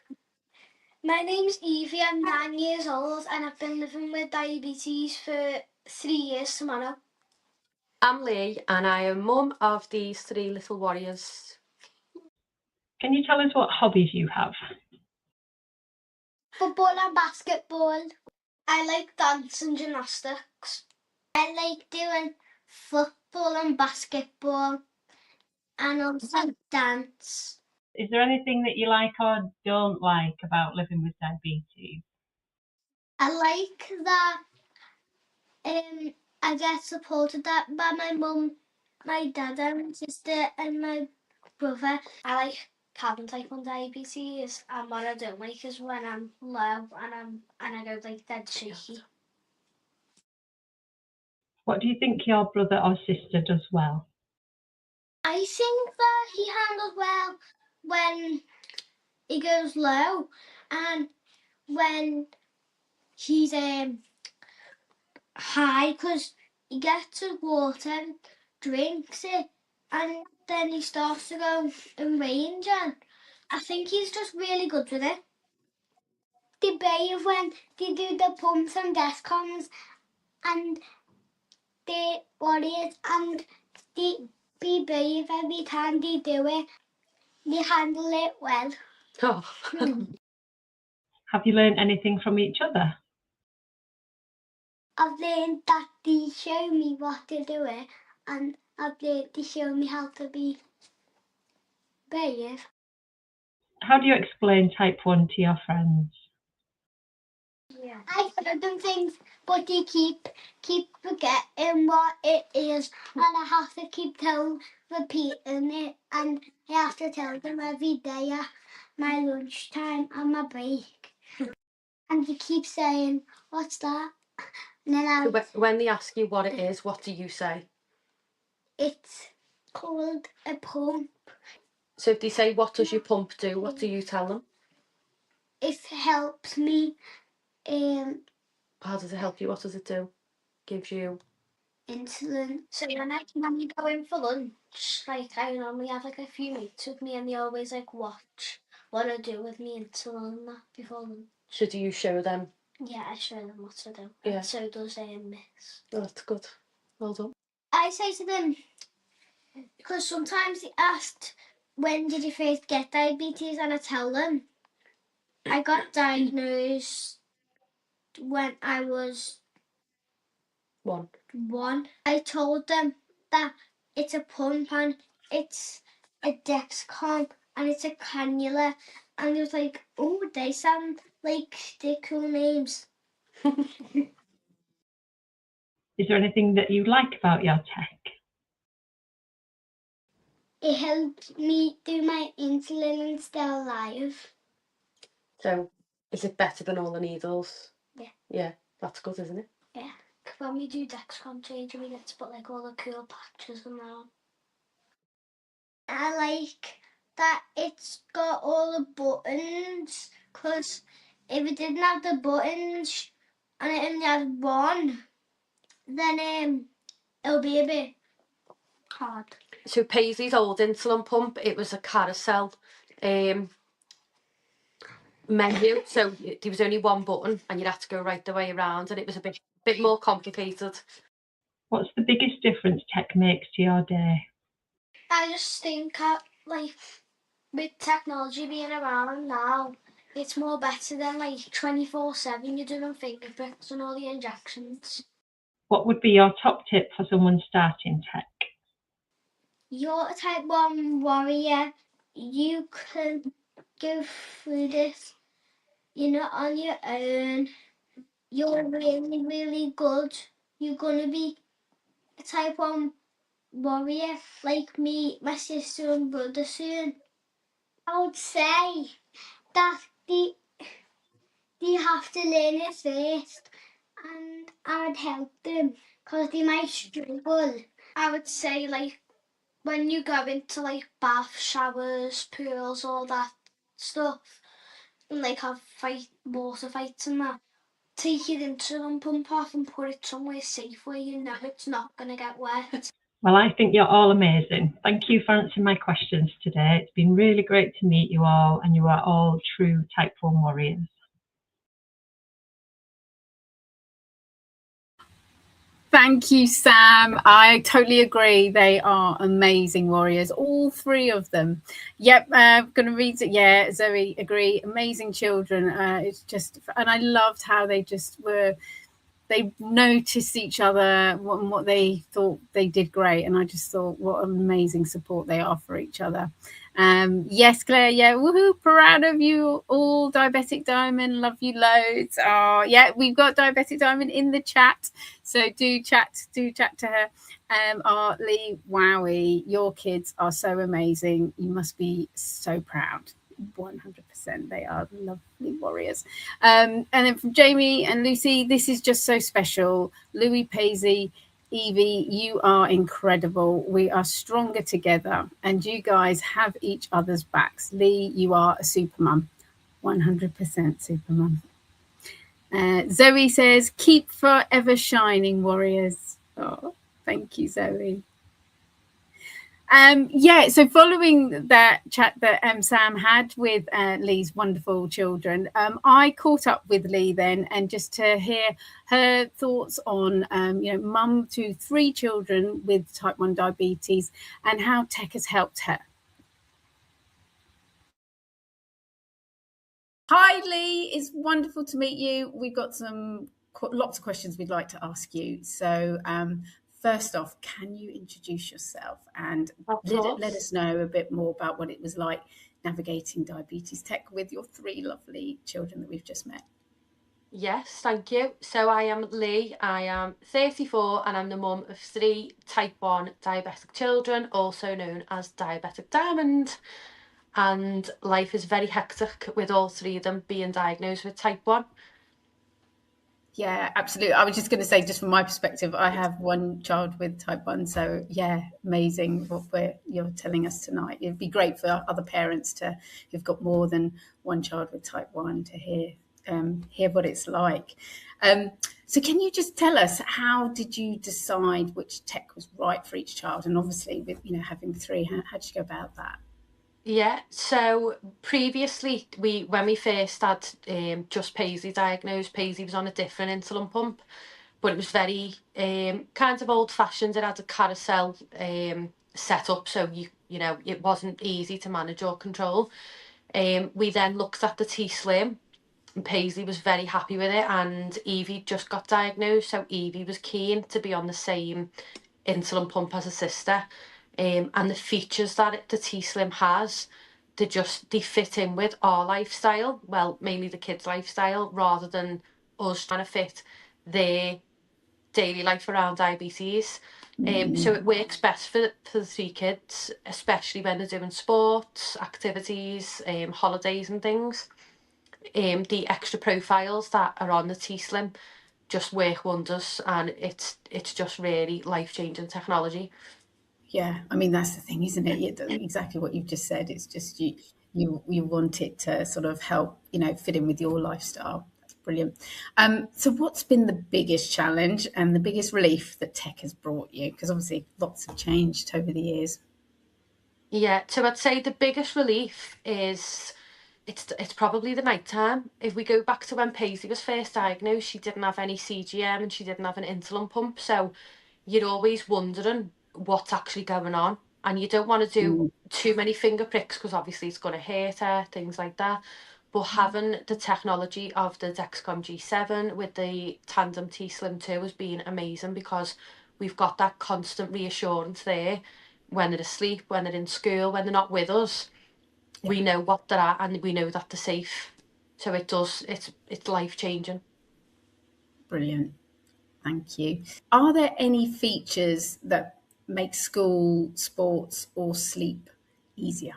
My name's Evie, I'm 9 years old, and I've been living with diabetes for 3 years tomorrow. I'm Lee, and I am mum of these 3 little warriors. Can you tell us what hobbies you have? Football and basketball. I like dance and gymnastics. I like doing football and basketball and also dance. Is there anything that you like or don't like about living with diabetes? I like that I get supported that by my mum, my dad and sister and my brother. I like having type 1 diabetes, and what I don't like is when I'm low and I go like dead shaky. What do you think your brother or sister does well? I think that he handles well when he goes low, and when he's high, because he gets his water, drinks it, and then he starts to go in range, and I think he's just really good with it. They bathe when they do the pumps and descons, and the warriors, and they bathe every time they do it. They handle it well. Oh. Have you learned anything from each other? I've learned that they show me what to do it, and I've learned they show me how to be brave. How do you explain type 1 to your friends? Yeah. I show them things, but they keep forgetting what it is, and I have to keep repeating it, and I have to tell them every day at my lunchtime and my break. And they keep saying, "What's that?" And then So when they ask you what it is, what do you say? It's called a pump. So if they say, what does your pump do, what do you tell them? It helps me. How does it help you? What does it do? Gives you Insulin. So when you go in for lunch, like I normally have like a few mates with me, and they always like watch what I do with me insulin and that before lunch. So do you show them? Yeah, I show them what to do. Yeah. And so does Miss. Oh, that's good. Well done. I say to them, because sometimes they asked, when did you first get diabetes? And I tell them, I got diagnosed when I was 1. I told them that it's a pump and it's a Dexcom and it's a cannula, and it was like, oh, they sound like they're cool names. Is there anything that you like about your tech? It helped me do my insulin and stay alive. So is it better than all the needles? Yeah. Yeah, that's good, isn't it? Yeah. When we do Dexcom change, we get to put like all the cool patches and that on. I like that it's got all the buttons, because if it didn't have the buttons and it only had one, then it'll be a bit hard. So Paisley's old insulin pump, it was a carousel menu, so there was only one button and you'd have to go right the way around, and it was a bit more complicated. What's the biggest difference tech makes to your day? I just think like with technology being around now, it's more better than like 24/7 you're doing finger pricks and all the injections. What would be your top tip for someone starting tech? You're a type 1 warrior. You can go through this. You're not on your own. You're really, really good. You're going to be a type 1 warrior like me, my sister and brother soon. I would say that they have to learn it first, and I'd help them because they might struggle. I would say like when you go into like bath, showers, pools, all that stuff, and like have water fights and that, take your insulin pump off and put it somewhere safe where you know it's not going to get wet. Well, I think you're all amazing. Thank you for answering my questions today. It's been really great to meet you all, and you are all true Type 1 warriors. Thank you, Sam. I totally agree. They are amazing warriors, all three of them. Yep, going to read it. Yeah, Zoe, agree. Amazing children. It's just, and I loved how they just were. They noticed each other and what they thought they did great, and I just thought what amazing support they are for each other. Yes, Claire, yeah, woohoo, proud of you all. Diabetic Diamond, love you loads. Oh yeah, we've got Diabetic Diamond in the chat, so do chat to her. Lee, wowie, your kids are so amazing, you must be so proud. 100%, they are lovely warriors. And then from Jamie and Lucy, this is just so special. Louis Paisley, Evie, you are incredible. We are stronger together, and you guys have each other's backs. Lee, you are a super mum. 100% super mum. Zoe says, keep forever shining, warriors. Oh, thank you, Zoe. Yeah, so following that chat that Sam had with Lee's wonderful children, I caught up with Lee then, and just to hear her thoughts on, mum to 3 children with type 1 diabetes and how tech has helped her. Hi, Lee. It's wonderful to meet you. We've got lots of questions we'd like to ask you. So first off, can you introduce yourself and let us know a bit more about what it was like navigating diabetes tech with your 3 lovely children that we've just met? Yes, thank you. So I am Lee, I am 34 and I'm the mum of 3 type 1 diabetic children, also known as Diabetic Diamond. And life is very hectic with all 3 of them being diagnosed with type 1. Yeah, absolutely. I was just going to say, just from my perspective, I have 1 child with type 1. So yeah, amazing what you're telling us tonight. It'd be great for other parents who've got more than 1 child with type 1 to hear what it's like. So can you just tell us, how did you decide which tech was right for each child? And obviously with, having 3, how did you go about that? Yeah, so previously, when we first had just Paisley diagnosed, Paisley was on a different insulin pump, but it was very kind of old-fashioned. It had a carousel set up, so it wasn't easy to manage or control. We then looked at the T-Slim, and Paisley was very happy with it, and Evie just got diagnosed, so Evie was keen to be on the same insulin pump as a sister. And the features that the T-Slim has, they fit in with our lifestyle, well, mainly the kids' lifestyle, rather than us trying to fit their daily life around diabetes. So it works best for the 3 kids, especially when they're doing sports, activities, holidays and things. The extra profiles that are on the T-Slim just work wonders, and it's just really life-changing technology. Yeah, I mean, that's the thing, isn't it? Exactly what you've just said. It's just you want it to sort of help, fit in with your lifestyle. That's brilliant. So what's been the biggest challenge and the biggest relief that tech has brought you? Because obviously lots have changed over the years. Yeah, so I'd say the biggest relief is it's probably the night time. If we go back to when Paisley was first diagnosed, she didn't have any CGM and she didn't have an insulin pump, so you're always wondering what's actually going on, and you don't want to do too many finger pricks because obviously it's going to hurt her, things like that. But having the technology of the Dexcom G7 with the Tandem T-Slim 2 has been amazing, because we've got that constant reassurance there when they're asleep, when they're in school, when they're not with us. Yeah. We know what they're at and we know that they're safe. So it's life-changing. Brilliant. Thank you. Are there any features that make school, sports or sleep easier?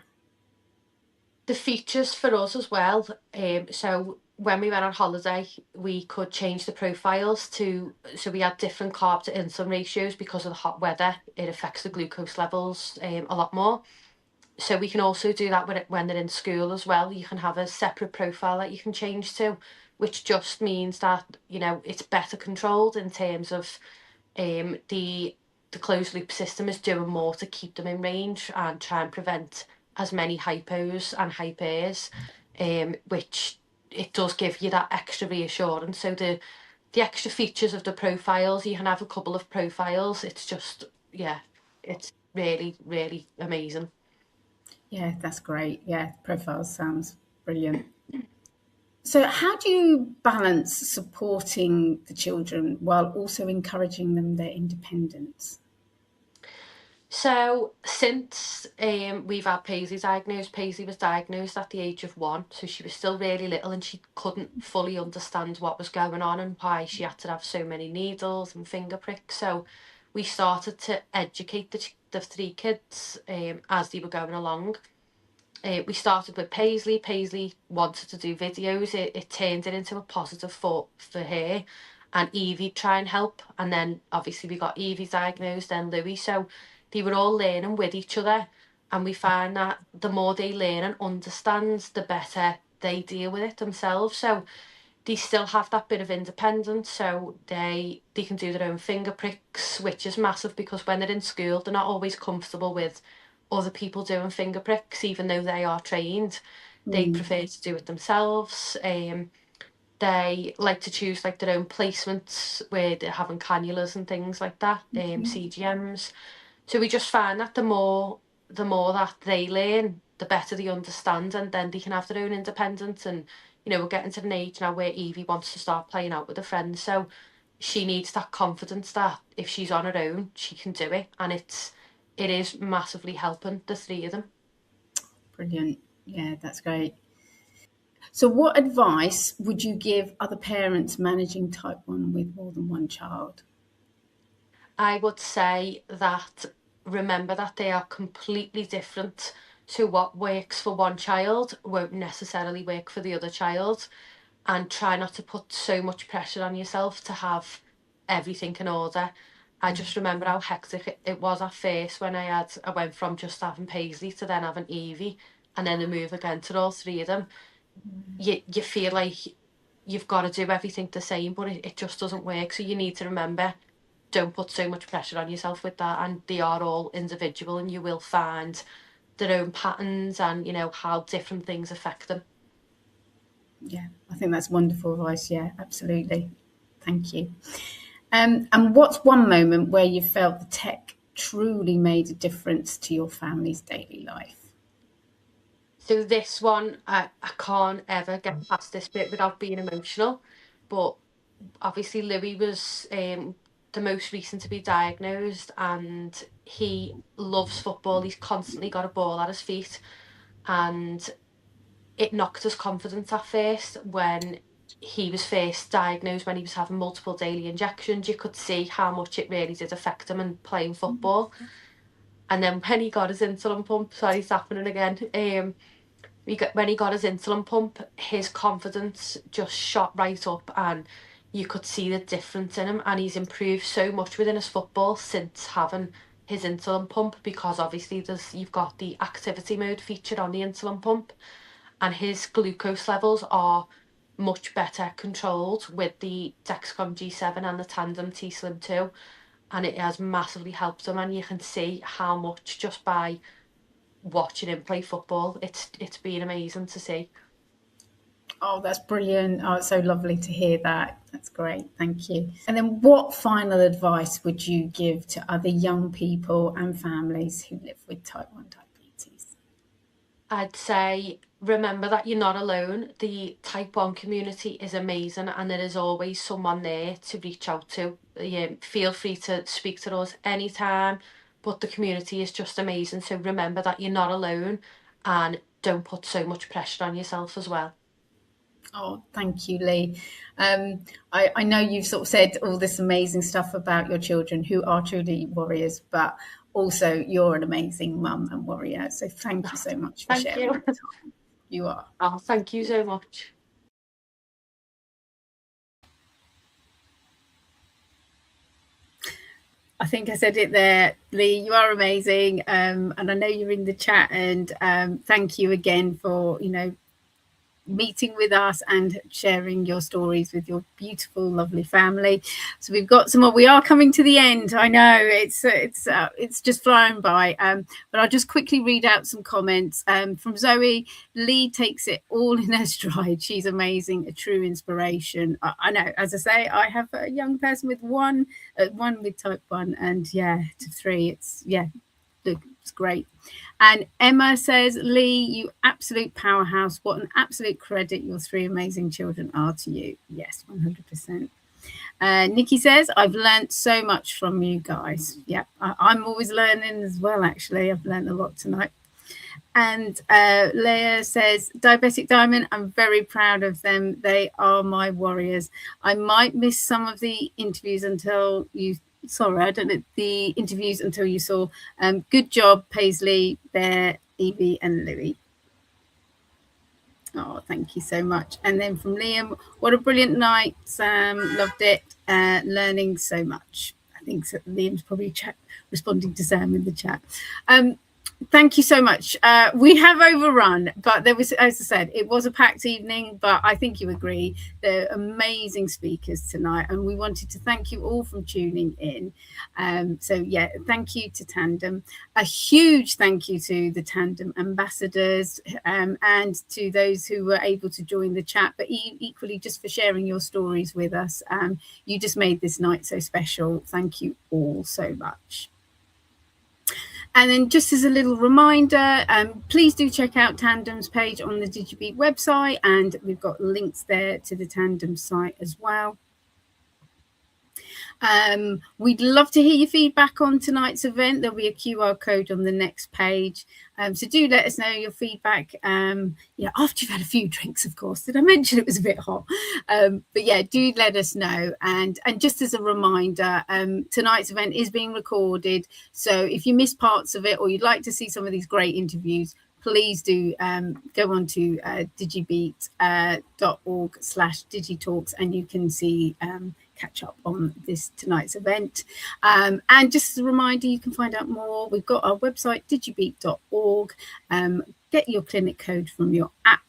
The features for us as well. So when we went on holiday, we could change the profiles so we had different carb to insulin ratios because of the hot weather. It affects the glucose levels a lot more. So we can also do that when they're in school as well. You can have a separate profile that you can change to, which just means that, it's better controlled in terms of the the closed loop system is doing more to keep them in range and try and prevent as many hypos and hypers, which it does give you that extra reassurance. So the extra features of the profiles, you can have a couple of profiles. It's just, yeah, it's really, really amazing. Yeah, that's great. Yeah, profiles sounds brilliant. So how do you balance supporting the children while also encouraging them their independence? So since we've had Paisley diagnosed, Paisley was diagnosed at the age of 1, so she was still really little and she couldn't fully understand what was going on and why she had to have so many needles and finger pricks. So we started to educate the 3 kids as they were going along. We started with Paisley. Paisley wanted to do videos. It turned it into a positive for her. And Evie try and help. And then obviously we got Evie diagnosed, then Louis. So they were all learning with each other. And we find that the more they learn and understand, the better they deal with it themselves. So they still have that bit of independence. So they can do their own finger pricks, which is massive because when they're in school, they're not always comfortable with other people doing finger pricks, even though they are trained. They prefer to do it themselves. They like to choose like their own placements where they're having cannulas and things like that, CGMs. So we just find that the more that they learn, the better they understand, and then they can have their own independence. And you know, we're getting to an age now where Evie wants to start playing out with her friends, so she needs that confidence that if she's on her own, she can do it, and it is massively helping the 3 of them. Brilliant. Yeah, that's great. So what advice would you give other parents managing type 1 with more than one child? I would say that remember that they are completely different. So what works for one child won't necessarily work for the other child, and try not to put so much pressure on yourself to have everything in order. I just remember how hectic it was at first when I went from just having Paisley to then having Evie, and then the move again to all 3 of them. You feel like you've got to do everything the same, but it just doesn't work. So you need to remember, don't put so much pressure on yourself with that, and they are all individual and you will find their own patterns and you know how different things affect them. Yeah, I think that's wonderful advice. Yeah, absolutely. Thank you. And what's one moment where you felt the tech truly made a difference to your family's daily life? So this one, I can't ever get past this bit without being emotional, but obviously Louis was the most recent to be diagnosed, and he loves football. He's constantly got a ball at his feet, and it knocked his confidence at first when he was first diagnosed, when he was having multiple daily injections. You could see how much it really did affect him in playing football. And then when he got his insulin pump, sorry, it's happening again. When he got his insulin pump, his confidence just shot right up, and you could see the difference in him. And he's improved so much within his football since having his insulin pump, because obviously you've got the activity mode featured on the insulin pump, and his glucose levels are much better controlled with the Dexcom G7 and the Tandem T-Slim 2, and it has massively helped him. And you can see how much just by watching him play football. It's been amazing to see. Oh, that's brilliant. Oh, it's so lovely to hear that. That's great. Thank you. And then what final advice would you give to other young people and families who live with type 1 diabetes? I'd say remember that you're not alone. The type 1 community is amazing, and there is always someone there to reach out to. Feel free to speak to us anytime, but the community is just amazing. So remember that you're not alone, and don't put so much pressure on yourself as well. Oh, thank you, Lee. I know you've sort of said all this amazing stuff about your children who are truly warriors, but also you're an amazing mum and warrior. So thank you so much for sharing your time. You are. Oh, thank you so much. I think I said it there, Lee. You are amazing, and I know you're in the chat. And thank you again for meeting with us and sharing your stories with your beautiful, lovely family. So we've got some more. We are coming to the end. I know it's just flying by, but I'll just quickly read out some comments from Zoe. Lee takes it all in her stride. She's amazing, a true inspiration. I know, as I say, I have a young person with one with type 1, and yeah, to 3. It's great. And Emma says, Lee, you absolute powerhouse. What an absolute credit your 3 amazing children are to you. Yes, 100%. Nikki says, I've learned so much from you guys. Yeah, I'm always learning as well, actually. I've learned a lot tonight. And Leah says, Diabetic Diamond, I'm very proud of them. They are my warriors. I might miss some of the interviews until you I don't know the interviews until you saw. Good job, Paisley, Bear, Evie, and Louie. Oh, thank you so much. And then from Liam, what a brilliant night, Sam. Loved it. Learning so much. I think Liam's probably responding to Sam in the chat. Thank you so much. We have overrun, but there was, as I said, it was a packed evening, but I think you agree, they're amazing speakers tonight, and we wanted to thank you all for tuning in. So yeah, thank you to Tandem. A huge thank you to the Tandem ambassadors and to those who were able to join the chat, but equally just for sharing your stories with us. You just made this night so special. Thank you all so much. And then just as a little reminder, please do check out Tandem's page on the DigiBete website, and we've got links there to the Tandem site as well. We'd love to hear your feedback on tonight's event. There'll be a QR code on the next page. So do let us know your feedback, after you've had a few drinks, of course. Did I mention it was a bit hot? But yeah, do let us know. And just as a reminder, tonight's event is being recorded. So if you missed parts of it or you'd like to see some of these great interviews, please do go on to digibete.org/digitalks, and you can see catch up on tonight's event. And just as a reminder, you can find out more. We've got our website, digibete.org. Get your clinic code from your app.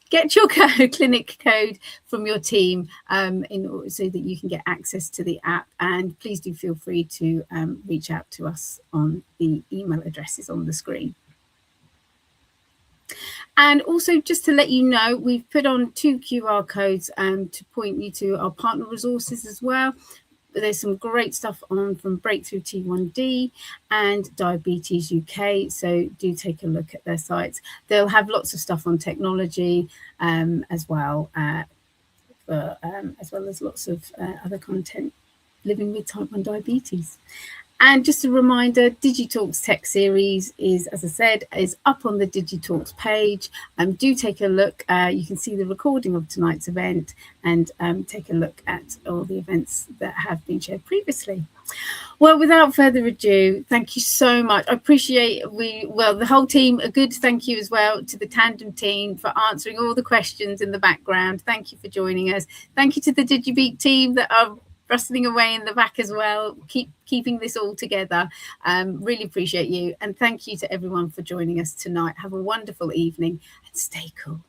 Get your clinic code from your team so that you can get access to the app. And please do feel free to reach out to us on the email addresses on the screen. And also, just to let you know, we've put on 2 QR codes to point you to our partner resources as well. There's some great stuff on from Breakthrough T1D and Diabetes UK, so do take a look at their sites. They'll have lots of stuff on technology as well as lots of other content living with type 1 diabetes. And just a reminder, DigiTalks Tech Series is, as I said, is up on the DigiTalks page. Do take a look. You can see the recording of tonight's event and take a look at all the events that have been shared previously. Well, without further ado, thank you so much. I appreciate the whole team. A good thank you as well to the Tandem team for answering all the questions in the background. Thank you for joining us. Thank you to the DigiBete team that are rustling away in the back as well, keeping this all together. Really appreciate you, and thank you to everyone for joining us tonight. Have a wonderful evening and stay cool.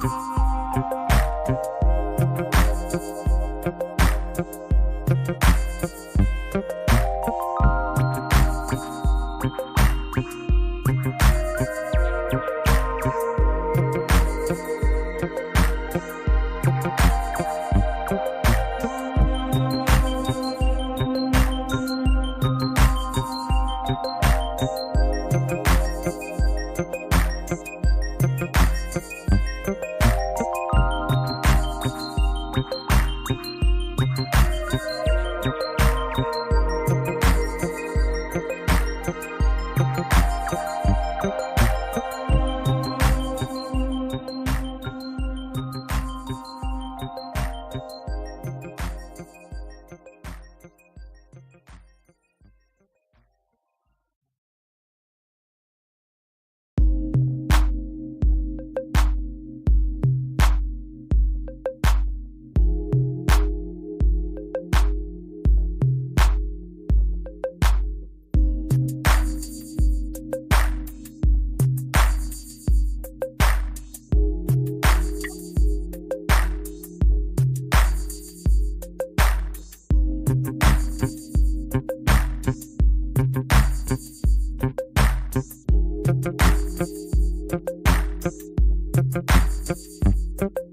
Thank you.